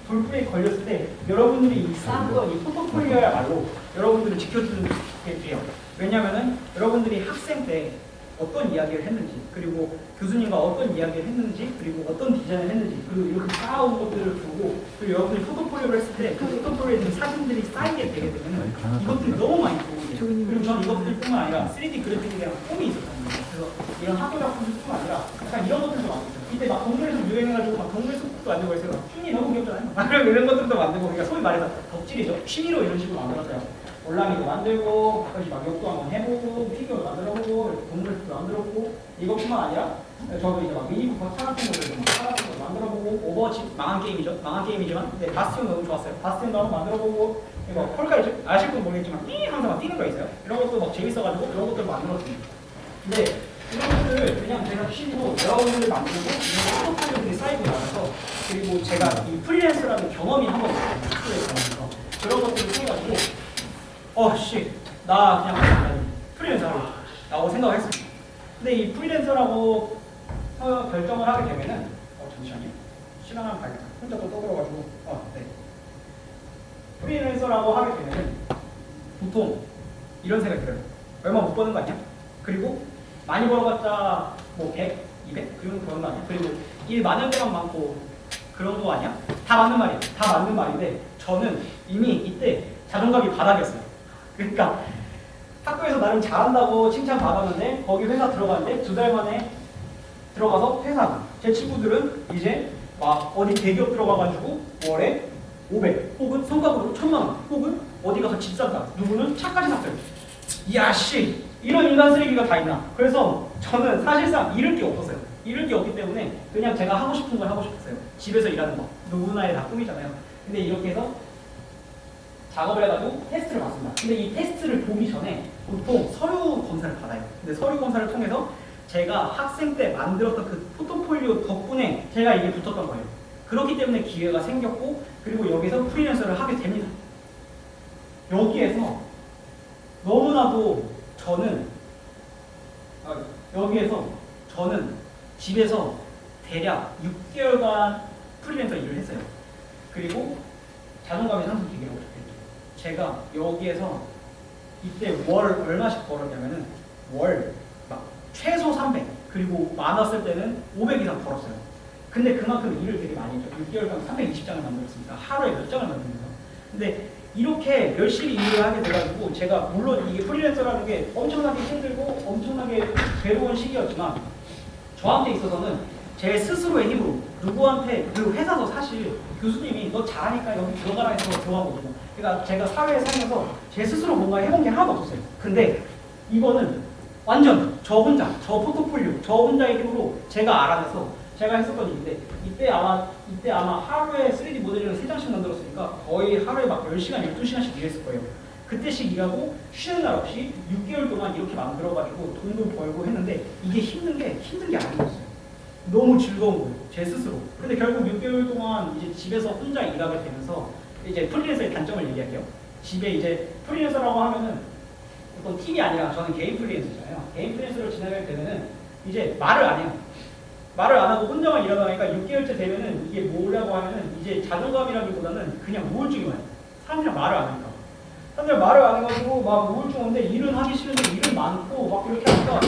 Speaker 3: 돌부에 걸렸을 때 여러분들이 쌓았던 이 포트폴리오야말로 여러분들을 지켜주는 게 돼요. 왜냐면은 여러분들이 학생 때 어떤 이야기를 했는지, 그리고 교수님과 어떤 이야기를 했는지, 그리고 어떤 디자인을 했는지, 그리고 이렇게 쌓아온 것들을 보고, 그리고 여러분이 포트폴리오를 했을 때 그 포트폴리오에 있는 사진들이 쌓이게 되게 되면 이것들이 너무 많이 도움이 돼요. 그리고 저는 이것들뿐만 아니라 3D 그래픽에 대한 꿈이 있었거든요. 그래서 이런 학교 작품뿐만 아니라 약간 이런 것들도 만들었어요. 이때 막 동물에서 유행해가지고 막 동물 소품도 만들고 있어요. 춤이 너무 귀엽잖아요. 그리고 이런 것들도 만들고, 그러니까 소위 말해서 덕질이죠. 취미로 이런 식으로 만들었어요. 올라미도 만들고, 가끔씩 막 욕도 한번 해보고, 피규어도 만들어보고, 동물도 만들어보고, 이것뿐만 아니라 저도 이제 막 미니쿠퍼 차 같은 거를 막 차 같은 거 만들어보고, 오버워치 망한 게임이죠. 망한 게임이지만, 네, 바스티온 너무 좋았어요. 바스티온도 한번 만들어보고, 이거 폴카이죠. 아실 분 모르겠지만, 띵 하면서 막 뛰는 거 있어요. 이런 것도 막 재밌어가지고 이런 것들 만들었습니다. 근데 이런 것들을 그냥 제가 쉬고 여러분들 만들고 이런 포트폴리오들이 쌓이고 나서, 그리고 제가 이 프리랜서라는 경험이 한번 있어요. 그런 것들을 통해가지고 나 그냥 프리랜서 하라고 생각을 했습니다. 근데 이 프리랜서라고 결정을 하게 되면은 잠시만요. 시간 한번 봐야겠다. 혼자 또 떠들어가지고 네. 프리랜서라고 하게 되면은 보통 이런 생각이 들어요. 얼마 못 버는 거 아니야? 그리고 많이 벌어봤자 뭐 100, 200? 그런 거 아니야? 그리고 일 많은 데만 많고 그런 거 아니야? 다 맞는 말이에요. 다 맞는 말인데 저는 이미 이때 자존감이 바닥이었어요. 그러니까 학교에서 나름 잘한다고 칭찬받았는데 거기 회사 들어갔는데 2달 만에 들어가서 회사 제 친구들은 이제 막 어디 대기업 들어가가지고 월에 500 혹은 성과급으로 1000만 원 혹은 어디 가서 집 산다, 누구는 차까지 샀어요. 이야 씨, 이런 인간 쓰레기가 다 있나. 그래서 저는 사실상 잃을 게 없었어요. 잃을 게 없기 때문에 그냥 제가 하고 싶은 걸 하고 싶었어요. 집에서 일하는 거 누구나의 다 꿈이잖아요. 근데 이렇게 해서 작업을 해가지고 테스트를 받습니다. 근데 이 테스트를 보기 전에 보통 서류 검사를 받아요. 근데 서류 검사를 통해서 제가 학생 때 만들었던 그 포트폴리오 덕분에 제가 이게 붙었던 거예요. 그렇기 때문에 기회가 생겼고, 그리고 여기서 프리랜서를 하게 됩니다. 여기에서 너무나도 저는 집에서 대략 6개월간 프리랜서 일을 했어요. 그리고 자존감이 상승 되기로 제가 여기에서 이때 월 얼마씩 벌었냐면은 월 막 최소 300 그리고 많았을 때는 500 이상 벌었어요. 근데 그만큼 일을 되게 많이 했죠. 6개월간 320장을 만들었으니까 하루에 몇 장을 만듭니다. 근데 이렇게 열심히 일을 하게 돼가지고 제가 물론 이게 프리랜서라는 게 엄청나게 힘들고 엄청나게 괴로운 시기였지만 저한테 있어서는 제 스스로의 힘으로 누구한테 그 회사도 사실 교수님이 너 잘하니까 여기 들어가라 해서 들어간 거거든요. 그러니까 제가 사회에 살면서 제 스스로 뭔가 해본 게 하나도 없었어요. 근데 이거는 완전 저 혼자, 저 포트폴리오, 저 혼자의 힘으로 제가 알아내서 제가 했었던 일인데 이때 아마 하루에 3D 모델링을 3장씩 만들었으니까 거의 하루에 막 10시간, 12시간씩 일했을 거예요. 그때씩 일하고 쉬는 날 없이 6개월 동안 이렇게 만들어가지고 돈도 벌고 했는데 이게 힘든 게 아니었어요. 너무 즐거운 거예요. 제 스스로. 근데 결국 6개월 동안 이제 집에서 혼자 일하게 되면서 이제 프리랜서의 단점을 얘기할게요. 집에 이제 프리랜서라고 하면은 어떤 팀이 아니라 저는 개인 프리랜서잖아요. 개인 프리랜서로 지나게 되면은 이제 말을 안 해요. 말을 안 하고 혼자만 일하다니까 6개월째 되면은 이게 뭐라고 하면은 이제 자존감이라기보다는 그냥 우울증이 와요. 사람들이랑 말을 안 하니까. 사람들 말을 안 해가지고 막 우울증 오는데 일은 하기 싫은데 일은 많고 막 이렇게 하니까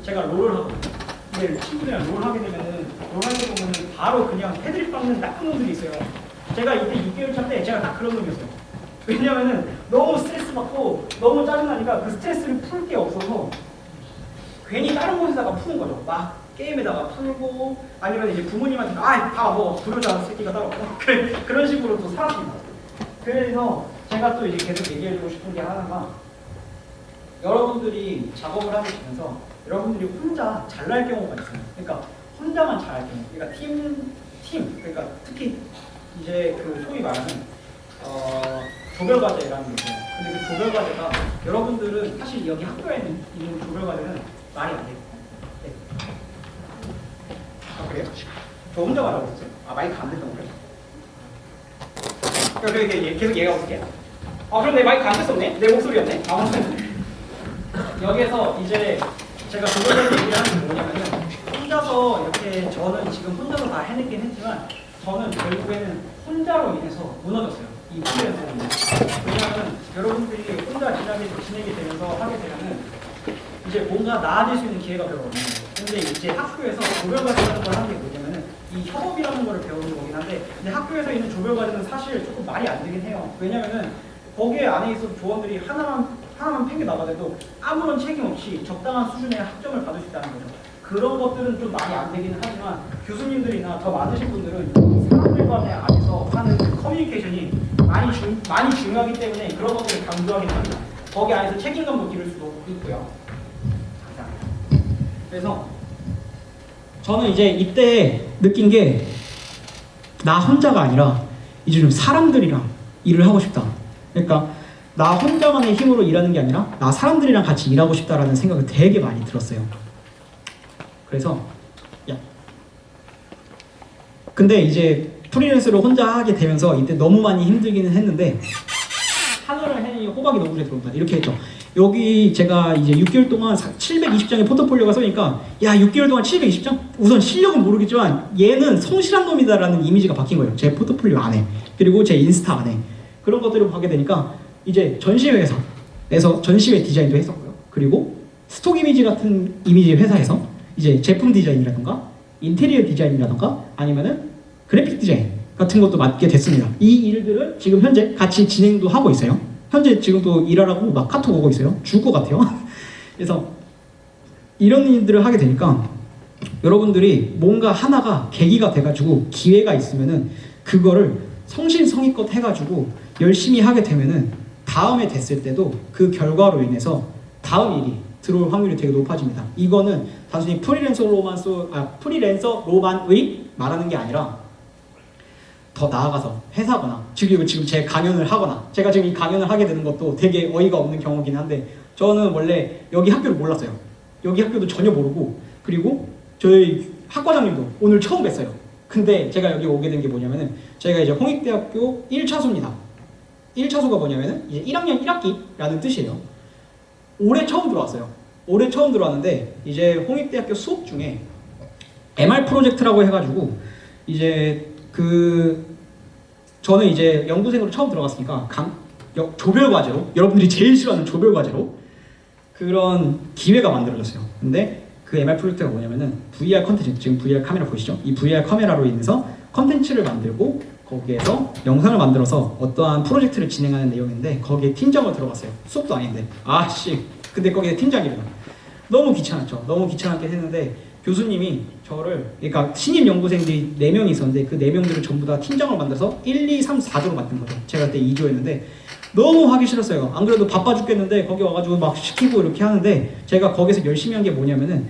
Speaker 3: 제가 롤을 하거든요. 근데 친구들이랑 롤 하게 되면은 롤 하게 보면은 바로 그냥 패드립 박는 나쁜 놈들이 있어요. 제가 이때 6개월 차 때 제가 딱 그런 놈이었어요. 왜냐면은 너무 스트레스 받고 너무 짜증나니까 그 스트레스를 풀 게 없어서 괜히 다른 곳에다가 푸는 거죠. 막 게임에다가 풀고 아니면 이제 부모님한테 다 뭐 부르자 새끼가 따로 그런 식으로 또 살았습니다. 그래서 제가 또 이제 계속 얘기해주고 싶은 게 하나가 여러분들이 작업을 하시면서 여러분들이 혼자 잘날 경우가 있어요. 그러니까 혼자만 잘할 경우, 그러니까 그러니까 특히 이제 그 소위 말하는 조별과제라는 게 있어요. 근데 그 조별과제가 여러분들은 사실 여기 학교에 있는 조별과제는 말이 안 돼요. 네. 아 그래요? 저 혼자 말하고 있어요? 마이크 안 된다고 그래요? 그렇게 계속 얘기하고 있을게요. 그럼 내 마이크 안 됐었네? 내 목소리였네? 아무튼 여기에서 이제 제가 조별과제 얘기를 하는 게 뭐냐면은 혼자서 이렇게 저는 지금 혼자서 다 해냈긴 했지만 저는 결국에는 혼자로 인해서 무너졌어요. 이 프리랜서는. 왜냐하면 여러분들이 혼자 지내게 되면서 하게 되면은 이제 뭔가 나아질 수 있는 기회가 별로 없는 거예요. 근데 이제 학교에서 조별과제라는 걸 하는 게 뭐냐면은 이 협업이라는 거를 배우는 거긴 한데, 근데 학교에서 있는 조별과제는 사실 조금 말이 안 되긴 해요. 왜냐면은 거기에 안에 있어서 조원들이 하나만 팽개 나가도 아무런 책임 없이 적당한 수준의 학점을 받을 수 있다는 거죠. 그런 것들은 좀 말이 안 되기는 하지만 교수님들이나 더 많으신 분들은 이 사람들 간의 안에서 하는 그 커뮤니케이션이 많이 중요하기 때문에 그런 것들을 강조하긴 합니다. 거기 안에서 책임감도 기를 수도 있고요. 감사합니다. 그래서 저는 이제 이때 느낀 게 나 혼자가 아니라 이제 좀 사람들이랑 일을 하고 싶다. 그러니까 나 혼자만의 힘으로 일하는 게 아니라 나 사람들이랑 같이 일하고 싶다라는 생각을 되게 많이 들었어요. 그래서 근데 이제 프리랜서로 혼자 하게 되면서 이때 너무 많이 힘들기는 했는데, 하늘을 해니 호박이 너무 잘 들어온다 이렇게 했죠. 여기 제가 이제 6개월 동안 720장의 포트폴리오가 써니까 야 6개월 동안 720장? 우선 실력은 모르겠지만 얘는 성실한 놈이다라는 이미지가 바뀐 거예요. 제 포트폴리오 안에, 그리고 제 인스타 안에. 그런 것들을 보게 되니까 이제 전시회에서 전시회 디자인도 했었고요. 그리고 스톡 이미지 같은 이미지 회사에서 이제 제품 디자인이라던가 인테리어 디자인이라던가 아니면은 그래픽 디자인 같은 것도 맡게 됐습니다. 이 일들을 지금 현재 같이 진행도 하고 있어요. 현재 지금도 일하라고 막 카톡 오고 있어요. 죽을 것 같아요. 그래서 이런 일들을 하게 되니까 여러분들이 뭔가 하나가 계기가 돼가지고 기회가 있으면은 그거를 성실성의껏 해가지고 열심히 하게 되면은 다음에 됐을 때도 그 결과로 인해서 다음 일이 들어올 확률이 되게 높아집니다. 이거는 단순히 프리랜서로만의 말하는 게 아니라 더 나아가서 회사거나 지금 제 강연을 하거나, 제가 지금 이 강연을 하게 되는 것도 되게 어이가 없는 경우긴 한데, 저는 원래 여기 학교를 몰랐어요. 여기 학교도 전혀 모르고, 그리고 저희 학과장님도 오늘 처음 뵀어요. 근데 제가 여기 오게 된 게 뭐냐면은 제가 이제 홍익대학교 1차소입니다. 1차소가 뭐냐면은 이제 1학년 1학기라는 뜻이에요. 올해 처음 들어왔어요. 올해 처음 들어왔는데 이제 홍익대학교 수업 중에 MR 프로젝트라고 해가지고 이제 저는 이제 연구생으로 처음 들어갔으니까 조별과제로, 여러분들이 제일 싫어하는 조별과제로 그런 기회가 만들어졌어요. 근데 그 MR 프로젝트가 뭐냐면은 VR 컨텐츠, 지금 VR 카메라 보이시죠? 이 VR 카메라로 인해서 컨텐츠를 만들고 거기에서 영상을 만들어서 어떠한 프로젝트를 진행하는 내용인데, 거기에 팀장으로 들어갔어요. 수업도 아닌데 근데 거기에 팀장이래요. 너무 귀찮았죠. 너무 귀찮게 했는데 교수님이 저를, 그러니까 신입 연구생들이 4명이 있었는데 그 4명들을 전부 다 팀장을 만들어서 1, 2, 3, 4조로 만든 거죠. 제가 그때 2조였는데 너무 하기 싫었어요. 안 그래도 바빠 죽겠는데 거기 와가지고 막 시키고 이렇게 하는데, 제가 거기서 열심히 한 게 뭐냐면은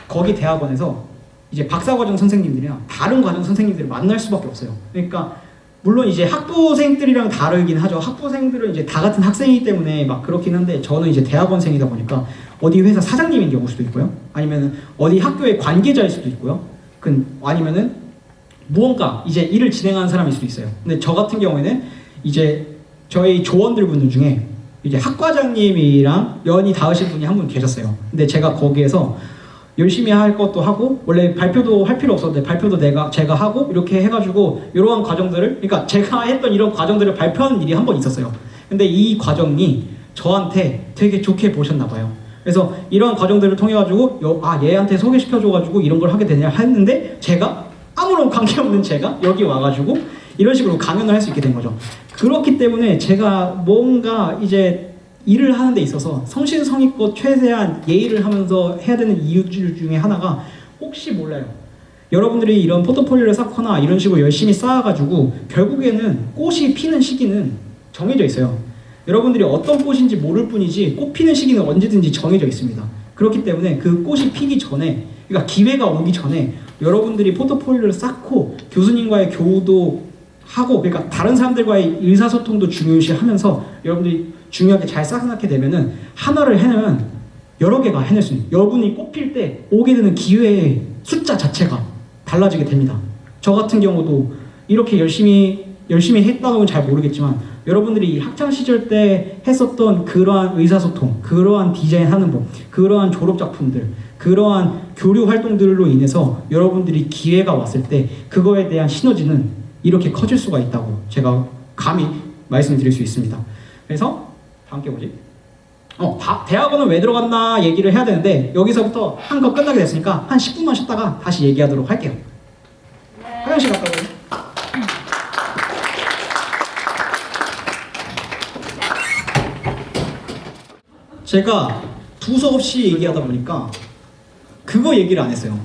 Speaker 3: 거기 대학원에서 이제 박사과정 선생님들이랑 다른 과정 선생님들을 만날 수밖에 없어요. 그러니까 물론 이제 학부생들이랑 다르긴 하죠. 학부생들은 이제 다 같은 학생이기 때문에 막 그렇긴 한데, 저는 이제 대학원생이다 보니까 어디 회사 사장님인 경우일 수도 있고요. 아니면은 어디 학교의 관계자일 수도 있고요. 아니면은 무언가 이제 일을 진행하는 사람일 수도 있어요. 근데 저 같은 경우에는 이제 저희 조원들 분들 중에 이제 학과장님이랑 연이 닿으신 분이 한 분 계셨어요. 근데 제가 거기에서 열심히 할 것도 하고, 원래 발표도 할 필요 없었는데 발표도 제가 하고 이렇게 해가지고 이러한 과정들을, 그러니까 제가 했던 이런 과정들을 발표하는 일이 한 번 있었어요. 근데 이 과정이 저한테 되게 좋게 보셨나 봐요. 그래서 이런 과정들을 통해 가지고 얘한테 소개시켜줘가지고 이런 걸 하게 되냐 했는데, 제가 아무런 관계없는 제가 여기 와가지고 이런 식으로 강연을 할 수 있게 된 거죠. 그렇기 때문에 제가 뭔가 이제 일을 하는 데 있어서 성실성의껏 최대한 예의를 하면서 해야 되는 이유들 중에 하나가, 혹시 몰라요, 여러분들이 이런 포트폴리오를 쌓거나 이런 식으로 열심히 쌓아가지고 결국에는 꽃이 피는 시기는 정해져 있어요. 여러분들이 어떤 꽃인지 모를 뿐이지 꽃 피는 시기는 언제든지 정해져 있습니다. 그렇기 때문에 그 꽃이 피기 전에, 그러니까 기회가 오기 전에 여러분들이 포트폴리오를 쌓고 교수님과의 교우도 하고, 그러니까 다른 사람들과의 의사소통도 중요시하면서 여러분들이 중요하게 잘 쌓아놓게 되면은 하나를 해내면 여러 개가 해낼 수 있는, 여러분이 뽑힐 때 오게 되는 기회의 숫자 자체가 달라지게 됩니다. 저 같은 경우도 이렇게 열심히 했다고는 잘 모르겠지만, 여러분들이 학창 시절 때 했었던 그러한 의사소통, 그러한 디자인하는 법, 그러한 졸업작품들, 그러한 교류 활동들로 인해서 여러분들이 기회가 왔을 때 그거에 대한 시너지는 이렇게 커질 수가 있다고 제가 감히 말씀드릴 수 있습니다. 그래서 다음 게 뭐지? 대학원은 왜 들어갔나 얘기를 해야 되는데 여기서부터 한 거 끝나게 됐으니까 한 10분만 쉬었다가 다시 얘기하도록 할게요. 화장실 갔다 오세요. 제가 두서없이 얘기하다 보니까 그거 얘기를 안 했어요.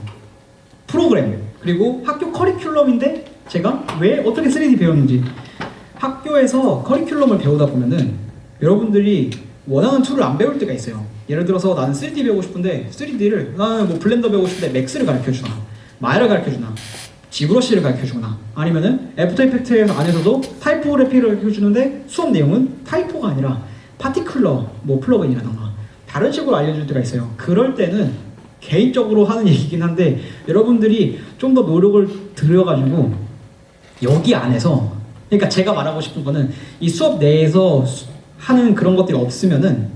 Speaker 3: 프로그램 그리고 학교 커리큘럼인데 제가 왜 어떻게 3D 배웠는지. 학교에서 커리큘럼을 배우다 보면은 여러분들이 원하는 툴을 안 배울 때가 있어요. 예를 들어서 나는 3D 배우고 싶은데 3D를 나는 뭐 블렌더 배우고 싶은데 맥스를 가르쳐주나 마야를 가르쳐주나 지브러시를 가르쳐주거나 아니면은 애프터 이펙트 안에서도 타이포그래피를 가르쳐주는데 수업 내용은 타이포가 아니라 파티클러 뭐 플러그인이라던가 다른 식으로 알려줄 때가 있어요. 그럴 때는 개인적으로 하는 얘기긴 한데 여러분들이 좀 더 노력을 들여가지고 여기 안에서 그러니까 제가 말하고 싶은 거는 이 수업 내에서 하는 그런 것들이 없으면은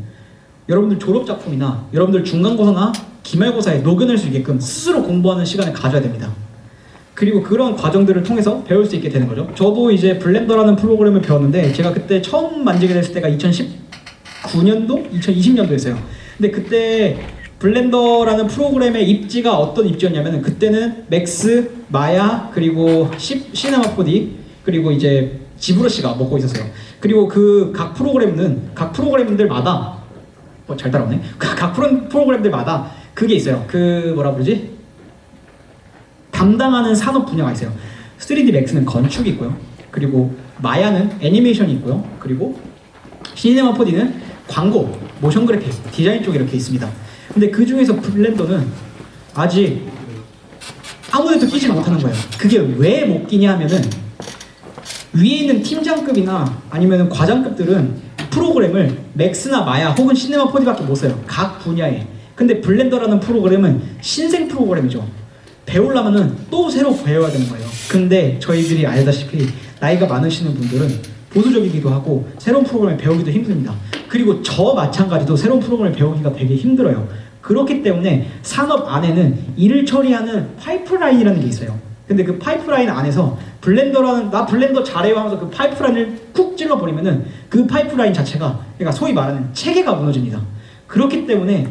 Speaker 3: 여러분들 졸업작품이나 여러분들 중간고사나 기말고사에 녹여낼 수 있게끔 스스로 공부하는 시간을 가져야 됩니다. 그리고 그런 과정들을 통해서 배울 수 있게 되는 거죠. 저도 이제 블렌더라는 프로그램을 배웠는데 제가 그때 처음 만지게 됐을 때가 2019년도? 2020년도였어요. 근데 그때 블렌더라는 프로그램의 입지가 어떤 입지였냐면은 그때는 맥스, 마야, 그리고 시네마 4D 그리고 이제 지브러시가 먹고 있었어요. 그리고 그 각 프로그램들마다 잘 따라오네. 각 프로그램들마다 그게 있어요. 그 뭐라 부르지? 담당하는 산업 분야가 있어요. 3D 맥스는 건축이 있고요. 그리고 마야는 애니메이션이 있고요. 그리고 시네마 4D는 광고, 모션 그래픽, 디자인 쪽에 이렇게 있습니다. 근데 그 중에서 블렌더는 아직 아무데도 끼지 못하는 거예요. 그게 왜 못 끼냐 하면은 위에 있는 팀장급이나 아니면 과장급들은 프로그램을 맥스나 마야 혹은 시네마 4D밖에 못 써요. 각 분야에. 근데 블렌더라는 프로그램은 신생 프로그램이죠. 배우려면은 또 새로 배워야 되는 거예요. 근데 저희들이 알다시피 나이가 많으시는 분들은 보수적이기도 하고 새로운 프로그램을 배우기도 힘듭니다. 그리고 저 마찬가지도 새로운 프로그램을 배우기가 되게 힘들어요. 그렇기 때문에 산업 안에는 일을 처리하는 파이프라인이라는 게 있어요. 근데 그 파이프라인 안에서 나 블렌더 잘해요 하면서 그 파이프라인을 쿡 찔러버리면은 그 파이프라인 자체가 그러니까 소위 말하는 체계가 무너집니다. 그렇기 때문에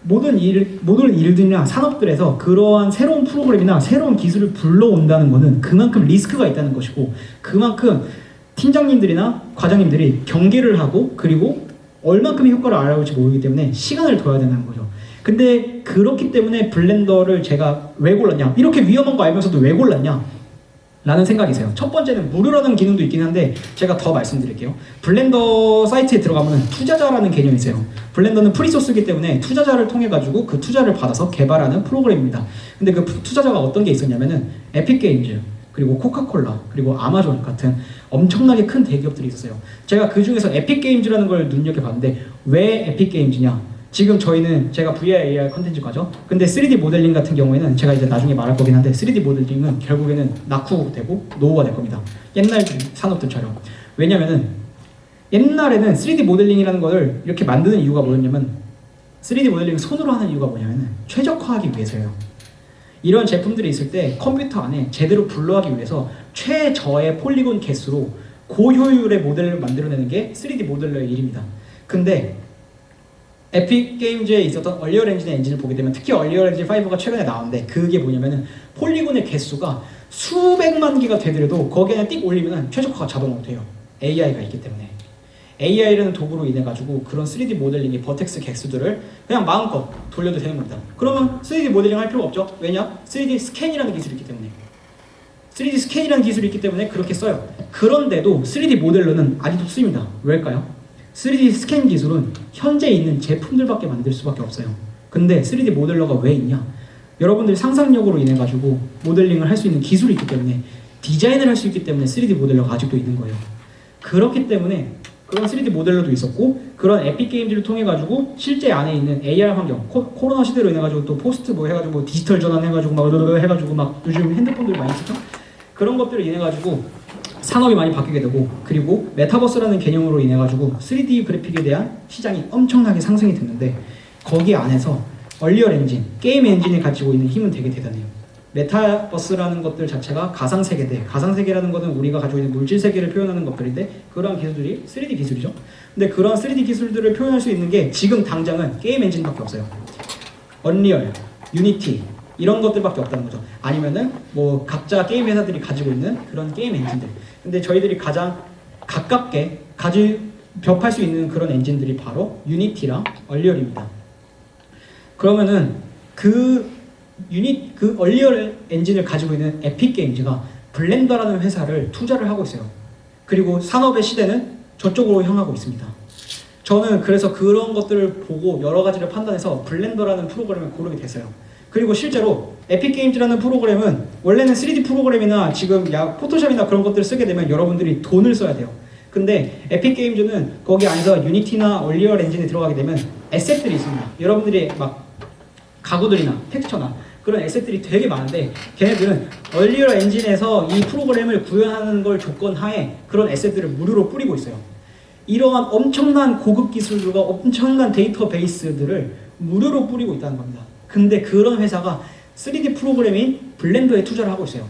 Speaker 3: 모든 일들이나 산업들에서 그러한 새로운 프로그램이나 새로운 기술을 불러온다는 것은 그만큼 리스크가 있다는 것이고 그만큼 팀장님들이나 과장님들이 경계를 하고 그리고 얼만큼의 효과를 알아올지 모르기 때문에 시간을 둬야 되는 거죠. 근데 그렇기 때문에 블렌더를 제가 왜 골랐냐, 이렇게 위험한 거 알면서도 왜 골랐냐 라는 생각이 있어요. 첫 번째는 무료라는 기능도 있긴 한데 제가 더 말씀드릴게요. 블렌더 사이트에 들어가면 투자자라는 개념이 있어요. 블렌더는 프리소스이기 때문에 투자자를 통해 가지고 그 투자를 받아서 개발하는 프로그램입니다. 근데 그 투자자가 어떤 게 있었냐면은 에픽게임즈 그리고 코카콜라 그리고 아마존 같은 엄청나게 큰 대기업들이 있었어요. 제가 그 중에서 에픽게임즈라는 걸 눈여겨봤는데 왜 에픽게임즈냐, 지금 제가 VR, AR 컨텐츠과죠. 근데 3D 모델링 같은 경우에는 제가 이제 나중에 말할 거긴 한데 3D 모델링은 결국에는 낙후되고 노후가 될 겁니다. 옛날 산업들처럼. 왜냐면은 옛날에는 3D 모델링이라는 걸 이렇게 만드는 이유가 뭐였냐면 3D 모델링을 손으로 하는 이유가 뭐냐면은 최적화하기 위해서예요. 이런 제품들이 있을 때 컴퓨터 안에 제대로 분류하기 위해서 최저의 폴리곤 개수로 고효율의 모델을 만들어내는 게 3D 모델러의 일입니다. 근데 에픽 게임즈에 있었던 얼리얼 엔진을 보게 되면 특히 얼리얼 엔진 5가 최근에 나왔는데 그게 뭐냐면은 폴리곤의 개수가 수백만 개가 되더라도 거기에 띡 올리면은 최적화가 자동으로 돼요. AI가 있기 때문에. AI라는 도구로 인해 가지고 그런 3D 모델링의 버텍스 개수들을 그냥 마음껏 돌려도 되는 겁니다. 그러면 3D 모델링 할 필요가 없죠. 왜냐? 3D 스캔이라는 기술이 있기 때문에. 3D 스캔이라는 기술이 있기 때문에 그렇게 써요. 그런데도 3D 모델러는 아직도 쓰입니다. 왜일까요? 3D 스캔 기술은 현재 있는 제품들밖에 만들 수밖에 없어요. 근데 3D 모델러가 왜 있냐? 여러분들이 상상력으로 인해 가지고 모델링을 할 수 있는 기술이 있기 때문에 디자인을 할 수 있기 때문에 3D 모델러가 아직도 있는 거예요. 그렇기 때문에 그런 3D 모델러도 있었고 그런 에픽 게임즈를 통해 가지고 실제 안에 있는 AR 환경 코로나 시대로 인해 가지고 또 포스트 뭐 해가지고 디지털 전환 해가지고 막 해가지고 막 요즘 핸드폰들이 많이 쓰죠. 그런 것들을 인해 가지고 산업이 많이 바뀌게 되고 그리고 메타버스라는 개념으로 인해 가지고 3D 그래픽에 대한 시장이 엄청나게 상승이 됐는데 거기 안에서 얼리얼 엔진, 게임 엔진이 가지고 있는 힘은 되게 대단해요. 메타버스라는 것들 자체가 가상세계대, 가상세계라는 것은 우리가 가지고 있는 물질세계를 표현하는 것들인데 그러한 기술들이 3D 기술이죠. 근데 그런 3D 기술들을 표현할 수 있는 게 지금 당장은 게임 엔진밖에 없어요. 언리얼, 유니티 이런 것들밖에 없다는 거죠. 아니면은 뭐 각자 게임 회사들이 가지고 있는 그런 게임 엔진들. 근데 저희들이 가장 가깝게 접할 수 있는 그런 엔진들이 바로 유니티랑 언리얼입니다. 그러면은 그 얼리얼 엔진을 가지고 있는 에픽 게임즈가 블렌더라는 회사를 투자를 하고 있어요. 그리고 산업의 시대는 저쪽으로 향하고 있습니다. 저는 그래서 그런 것들을 보고 여러 가지를 판단해서 블렌더라는 프로그램을 고르게 됐어요. 그리고 실제로 에픽 게임즈라는 프로그램은 원래는 3D 프로그램이나 지금 포토샵이나 그런 것들을 쓰게 되면 여러분들이 돈을 써야 돼요. 근데 에픽 게임즈는 거기 안에서 유니티나 얼리얼 엔진에 들어가게 되면 에셋들이 있습니다. 여러분들이 막 가구들이나 텍스처나 그런 에셋들이 되게 많은데 걔네들은 얼리얼 엔진에서 이 프로그램을 구현하는 걸 조건 하에 그런 에셋들을 무료로 뿌리고 있어요. 이러한 엄청난 고급 기술들과 엄청난 데이터베이스들을 무료로 뿌리고 있다는 겁니다. 근데 그런 회사가 3D 프로그래밍 블렌더에 투자를 하고 있어요.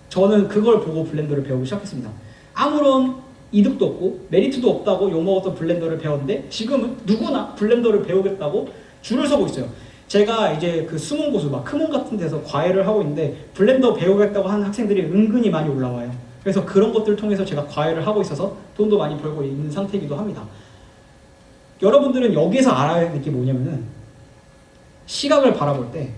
Speaker 3: 저는 그걸 보고 블렌더를 배우기 시작했습니다. 아무런 이득도 없고 메리트도 없다고 욕먹었던 블렌더를 배웠는데 지금은 누구나 블렌더를 배우겠다고 줄을 서고 있어요. 제가 이제 그 숨은 고수 막 크몬 같은 데서 과외를 하고 있는데 블렌더 배우겠다고 하는 학생들이 은근히 많이 올라와요. 그래서 그런 것들을 통해서 제가 과외를 하고 있어서 돈도 많이 벌고 있는 상태이기도 합니다. 여러분들은 여기에서 알아야 할 게 뭐냐면은 시각을 바라볼 때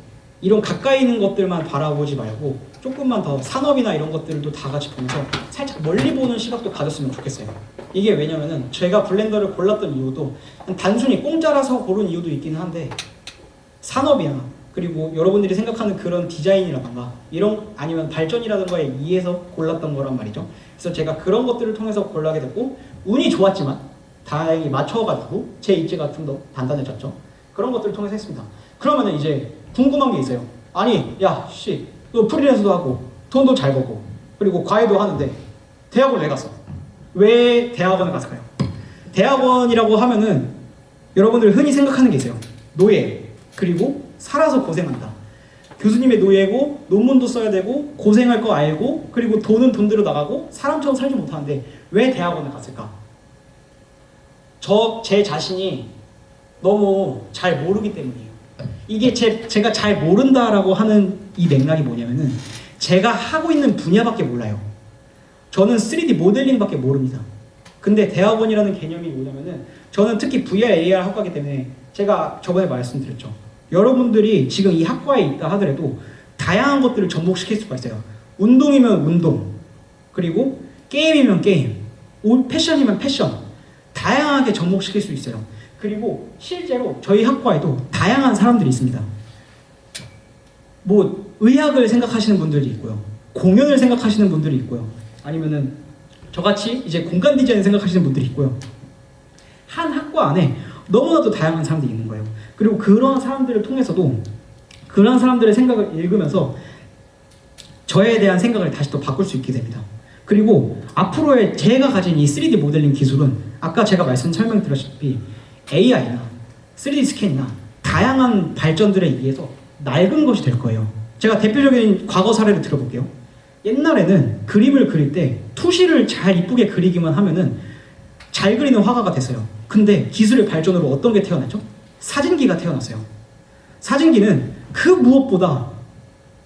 Speaker 3: 이런 가까이 있는 것들만 바라보지 말고 조금만 더 산업이나 이런 것들도 다 같이 보면서 살짝 멀리 보는 시각도 가졌으면 좋겠어요. 이게 왜냐면은 제가 블렌더를 골랐던 이유도 단순히 공짜라서 고른 이유도 있기는 한데 산업이나 그리고 여러분들이 생각하는 그런 디자인이라던가 이런 아니면 발전이라던가에 의해서 골랐던 거란 말이죠. 그래서 제가 그런 것들을 통해서 골라게 됐고 운이 좋았지만 다행히 맞춰가지고 제 입지가 좀 더 단단해졌죠. 그런 것들을 통해서 했습니다. 그러면은 이제 궁금한 게 있어요. 아니 너 프리랜서도 하고 돈도 잘 벌고 그리고 과외도 하는데 대학원 왜 갔어? 왜 대학원을 갔을까요? 대학원이라고 하면은 여러분들 흔히 생각하는 게 있어요. 노예 그리고 살아서 고생한다. 교수님의 노예고 논문도 써야 되고 고생할 거 알고 그리고 돈은 돈대로 나가고 사람처럼 살지 못하는데 왜 대학원을 갔을까? 제 자신이 너무 잘 모르기 때문이에요. 이게 제가 잘 모른다라고 하는 이 맥락이 뭐냐면은 제가 하고 있는 분야밖에 몰라요. 저는 3D 모델링밖에 모릅니다. 근데 대학원이라는 개념이 뭐냐면은 저는 특히 VR, AR 학과이기 때문에 제가 저번에 말씀드렸죠. 여러분들이 지금 이 학과에 있다 하더라도 다양한 것들을 접목시킬 수가 있어요. 운동이면 운동, 그리고 게임이면 게임, 패션이면 패션, 다양하게 접목시킬 수 있어요. 그리고 실제로 저희 학과에도 다양한 사람들이 있습니다. 뭐 의학을 생각하시는 분들이 있고요, 공연을 생각하시는 분들이 있고요, 아니면은 저같이 이제 공간 디자인 생각하시는 분들이 있고요. 한 학과 안에 너무나도 다양한 사람들이 있는 거예요. 그리고 그런 사람들을 통해서도 그런 사람들의 생각을 읽으면서 저에 대한 생각을 다시 또 바꿀 수 있게 됩니다. 그리고 앞으로의 제가 가진 이 3D 모델링 기술은 아까 제가 설명드렸다시피 AI나 3D 스캔이나 다양한 발전들에 의해서 낡은 것이 될 거예요. 제가 대표적인 과거 사례를 들어볼게요. 옛날에는 그림을 그릴 때 투시를 잘 이쁘게 그리기만 하면은 잘 그리는 화가가 됐어요. 근데 기술의 발전으로 어떤 게 태어났죠? 사진기가 태어났어요. 사진기는 그 무엇보다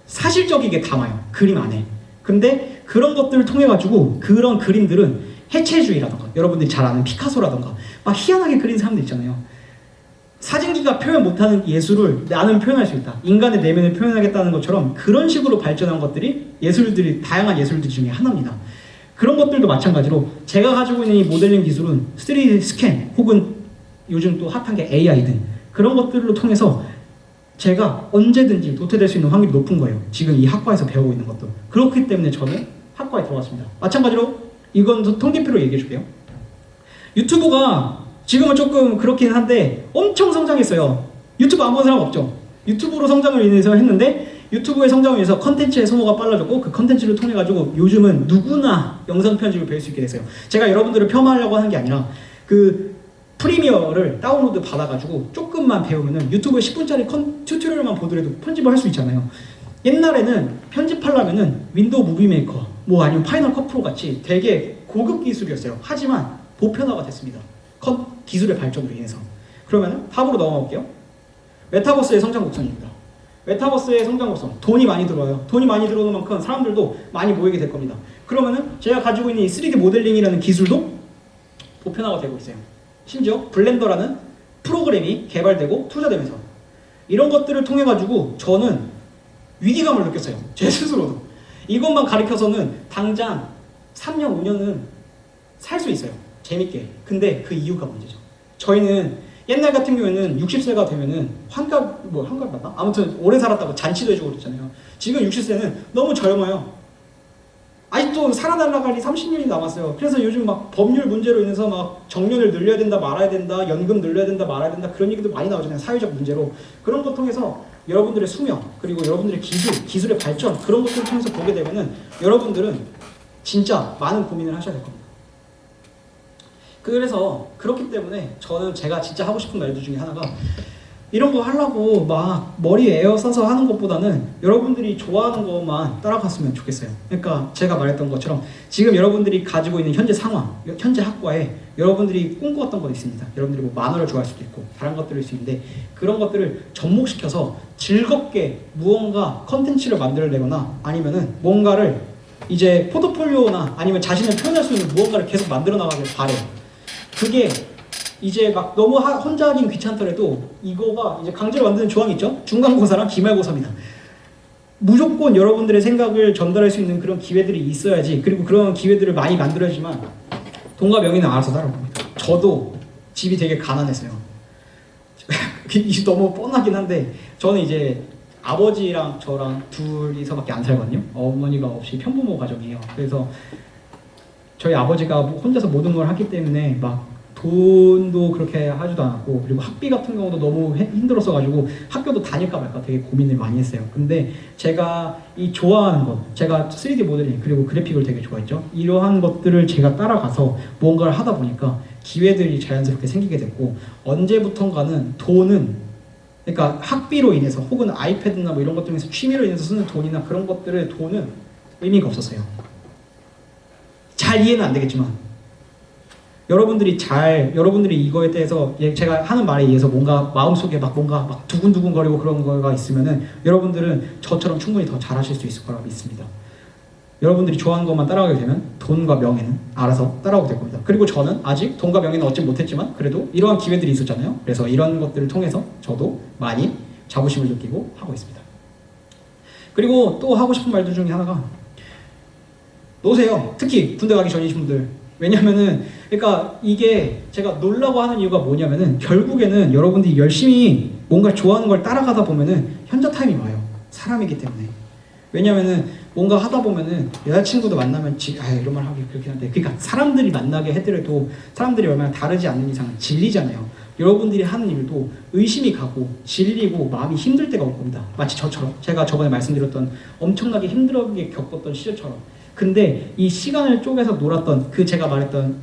Speaker 3: 사실적이게 담아요. 그림 안에. 근데 그런 것들을 통해 가지고 그런 그림들은 해체주의라던가 여러분들이 잘 아는 피카소라던가 막 희한하게 그린 사람들 있잖아요. 사진기가 표현 못하는 예술을 나는 표현할 수 있다. 인간의 내면을 표현하겠다는 것처럼 그런 식으로 발전한 것들이 다양한 예술들 중에 하나입니다. 그런 것들도 마찬가지로 제가 가지고 있는 이 모델링 기술은 3D 스캔 혹은 요즘 또 핫한 게 AI 등 그런 것들을 통해서 제가 언제든지 도태될 수 있는 확률이 높은 거예요. 지금 이 학과에서 배우고 있는 것도. 그렇기 때문에 저는 학과에 들어갔습니다. 마찬가지로 이건 통계표로 얘기해 줄게요. 유튜브가 지금은 조금 그렇긴 한데 엄청 성장했어요. 유튜브 안 본 사람 없죠? 유튜브로 성장을 인해서 했는데 유튜브의 성장을 위해서 컨텐츠의 소모가 빨라졌고 그 컨텐츠를 통해 가지고 요즘은 누구나 영상 편집을 배울 수 있게 됐어요. 제가 여러분들을 폄하하려고 하는 게 아니라 그 프리미어를 다운로드 받아가지고 조금만 배우면은 유튜브에 10분짜리 튜토리얼만 보더라도 편집을 할 수 있잖아요. 옛날에는 편집하려면은 윈도우 무비 메이커 뭐 아니면 파이널 컷 프로 같이 되게 고급 기술이었어요. 하지만 보편화가 됐습니다. 기술의 발전으로 인해서. 그러면 탑으로 넘어가 볼게요. 메타버스의 성장 곡선입니다. 메타버스의 성장 곡선. 돈이 많이 들어와요. 돈이 많이 들어오는 만큼 사람들도 많이 모이게 될 겁니다. 그러면은 제가 가지고 있는 이 3D 모델링이라는 기술도 보편화가 되고 있어요. 심지어 블렌더라는 프로그램이 개발되고 투자되면서 이런 것들을 통해 가지고 저는 위기감을 느꼈어요. 제 스스로도. 이것만 가리켜서는 당장 3년, 5년은 살 수 있어요. 재밌게. 근데 그 이유가 문제죠. 저희는 옛날 같은 경우에는 60세가 되면은 환갑 맞나? 아무튼 오래 살았다고 잔치도 해주고 그랬잖아요. 지금 60세는 너무 젊어요. 아직도 살아날라갈 이 30년이 남았어요. 그래서 요즘 막 법률 문제로 인해서 막 정년을 늘려야 된다 말아야 된다, 연금 늘려야 된다 말아야 된다 그런 얘기도 많이 나오잖아요. 사회적 문제로. 그런 것 통해서 여러분들의 수명 그리고 여러분들의 기술의 발전 그런 것들을 통해서 보게 되면은 여러분들은 진짜 많은 고민을 하셔야 될 겁니다. 그래서 그렇기 때문에 저는 제가 진짜 하고 싶은 말들 중에 하나가 이런 거 하려고 막 머리에 에어 써서 하는 것보다는 여러분들이 좋아하는 것만 따라갔으면 좋겠어요. 그러니까 제가 말했던 것처럼 지금 여러분들이 가지고 있는 현재 상황, 현재 학과에 여러분들이 꿈꾸었던 건 있습니다. 여러분들이 뭐 만화를 좋아할 수도 있고 다른 것들일 수 있는데 그런 것들을 접목시켜서 즐겁게 무언가 컨텐츠를 만들어내거나 아니면은 뭔가를 이제 포트폴리오나 아니면 자신을 표현할 수 있는 무언가를 계속 만들어 나가길 바래요. 그게 이제 막 너무 혼자 하긴 귀찮더라도 이거가 이제 강제로 만드는 조항이 있죠. 중간고사랑 기말고사입니다. 무조건 여러분들의 생각을 전달할 수 있는 그런 기회들이 있어야지. 그리고 그런 기회들을 많이 만들어야지만 돈과 명예는 알아서 따라옵니다. 저도 집이 되게 가난했어요. 이게 너무 뻔하긴 한데 저는 이제 아버지랑 저랑 둘이서밖에 안 살거든요. 어머니가 없이 편부모 가정이에요. 그래서 저희 아버지가 혼자서 모든 걸 하기 때문에 막 돈도 그렇게 하지도 않았고 그리고 학비 같은 경우도 너무 힘들었어 가지고 학교도 다닐까 말까 되게 고민을 많이 했어요. 근데 제가 이 좋아하는 것, 제가 3D 모델링 그리고 그래픽을 되게 좋아했죠. 이러한 것들을 제가 따라가서 무언가를 하다 보니까 기회들이 자연스럽게 생기게 됐고 언제부턴가는 돈은 그러니까 학비로 인해서 혹은 아이패드나 뭐 이런 것 중에서 취미로 인해서 쓰는 돈이나 그런 것들의 돈은 의미가 없었어요. 잘 이해는 안 되겠지만 여러분들이 이거에 대해서 제가 하는 말에 의해서 뭔가 마음속에 뭔가 두근두근거리고 그런 거가 있으면은 여러분들은 저처럼 충분히 더 잘하실 수 있을 거라 믿습니다. 여러분들이 좋아하는 것만 따라가게 되면 돈과 명예는 알아서 따라오게 될 겁니다. 그리고 저는 아직 돈과 명예는 얻지 못했지만 그래도 이러한 기회들이 있었잖아요. 그래서 이런 것들을 통해서 저도 많이 자부심을 느끼고 하고 있습니다. 그리고 또 하고 싶은 말들 중에 하나가 노세요. 특히 군대 가기 전이신 분들. 왜냐면은 그러니까 이게 제가 놀라고 하는 이유가 뭐냐면은 결국에는 여러분들이 열심히 뭔가 좋아하는 걸 따라가다 보면은 현자 타임이 와요. 사람이기 때문에. 왜냐면은 뭔가 하다 보면은 여자친구도 만나면 이런 말 하기 그렇긴 한데 그러니까 사람들이 만나게 해더라도 사람들이 얼마나 다르지 않는 이상은 질리잖아요. 여러분들이 하는 일도 의심이 가고 질리고 마음이 힘들 때가 올 겁니다. 마치 저처럼 제가 저번에 말씀드렸던 엄청나게 힘들게 겪었던 시절처럼. 근데 이 시간을 쪼개서 놀았던 제가 말했던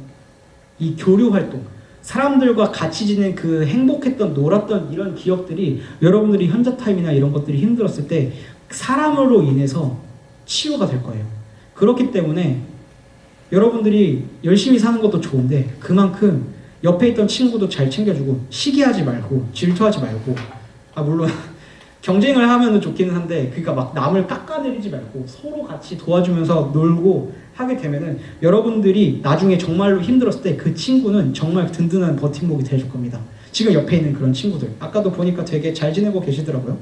Speaker 3: 이 교류 활동 사람들과 같이 지낸 그 행복했던 놀았던 이런 기억들이 여러분들이 현자 타임이나 이런 것들이 힘들었을 때 사람으로 인해서 치유가 될 거예요. 그렇기 때문에 여러분들이 열심히 사는 것도 좋은데 그만큼 옆에 있던 친구도 잘 챙겨주고 시기하지 말고 질투하지 말고 물론 경쟁을 하면은 좋기는 한데 그러니까 막 남을 깎아내리지 말고 서로 같이 도와주면서 놀고 하게 되면은 여러분들이 나중에 정말로 힘들었을 때 그 친구는 정말 든든한 버팀목이 돼줄 겁니다. 지금 옆에 있는 그런 친구들 아까도 보니까 되게 잘 지내고 계시더라고요.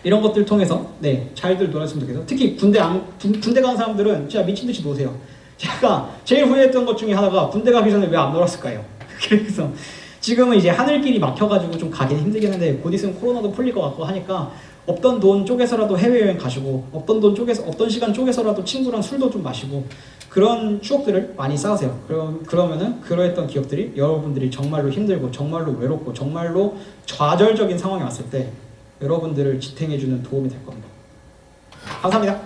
Speaker 3: 이런 것들 통해서 잘들 놀았으면 좋겠어요. 특히 군대 가는 사람들은 진짜 미친듯이 노세요. 제가 제일 후회했던 것 중에 하나가 군대 가기 전에 왜 안 놀았을까요? 그래서 지금은 이제 하늘길이 막혀가지고 좀 가긴 힘들긴 한데 곧 있으면 코로나도 풀릴 것 같고 하니까 없던 돈 쪼개서라도 해외여행 가시고 없던 시간 쪼개서라도 친구랑 술도 좀 마시고 그런 추억들을 많이 쌓으세요. 그러면은 그러했던 기억들이 여러분들이 정말로 힘들고 정말로 외롭고 정말로 좌절적인 상황이 왔을 때 여러분들을 지탱해주는 도움이 될 겁니다. 감사합니다.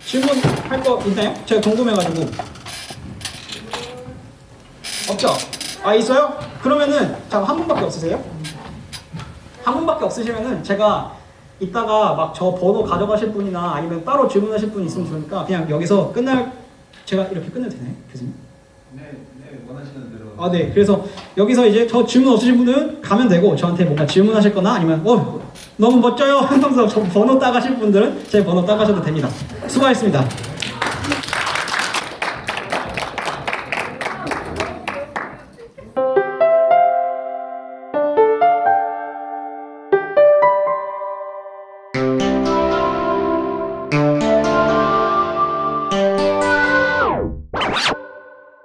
Speaker 3: 질문할 거 있나요? 제가 궁금해가지고. 없죠? 있어요? 그러면은 자, 한 분밖에 없으세요? 한 분밖에 없으시면은 제가 이따가 막 저 번호 가져가실 분이나 아니면 따로 질문하실 분 있으면 좋으니까 그냥 여기서 제가 이렇게 끝내도 되나요, 교수님?
Speaker 2: 네, 원하시는 대로.
Speaker 3: 아, 네. 그래서 여기서 이제 저 질문 없으신 분은 가면 되고 저한테 뭔가 질문하실 거나 아니면 너무 멋져요 하면서 저 번호 따가실 분들은 제 번호 따가셔도 됩니다. 수고하셨습니다.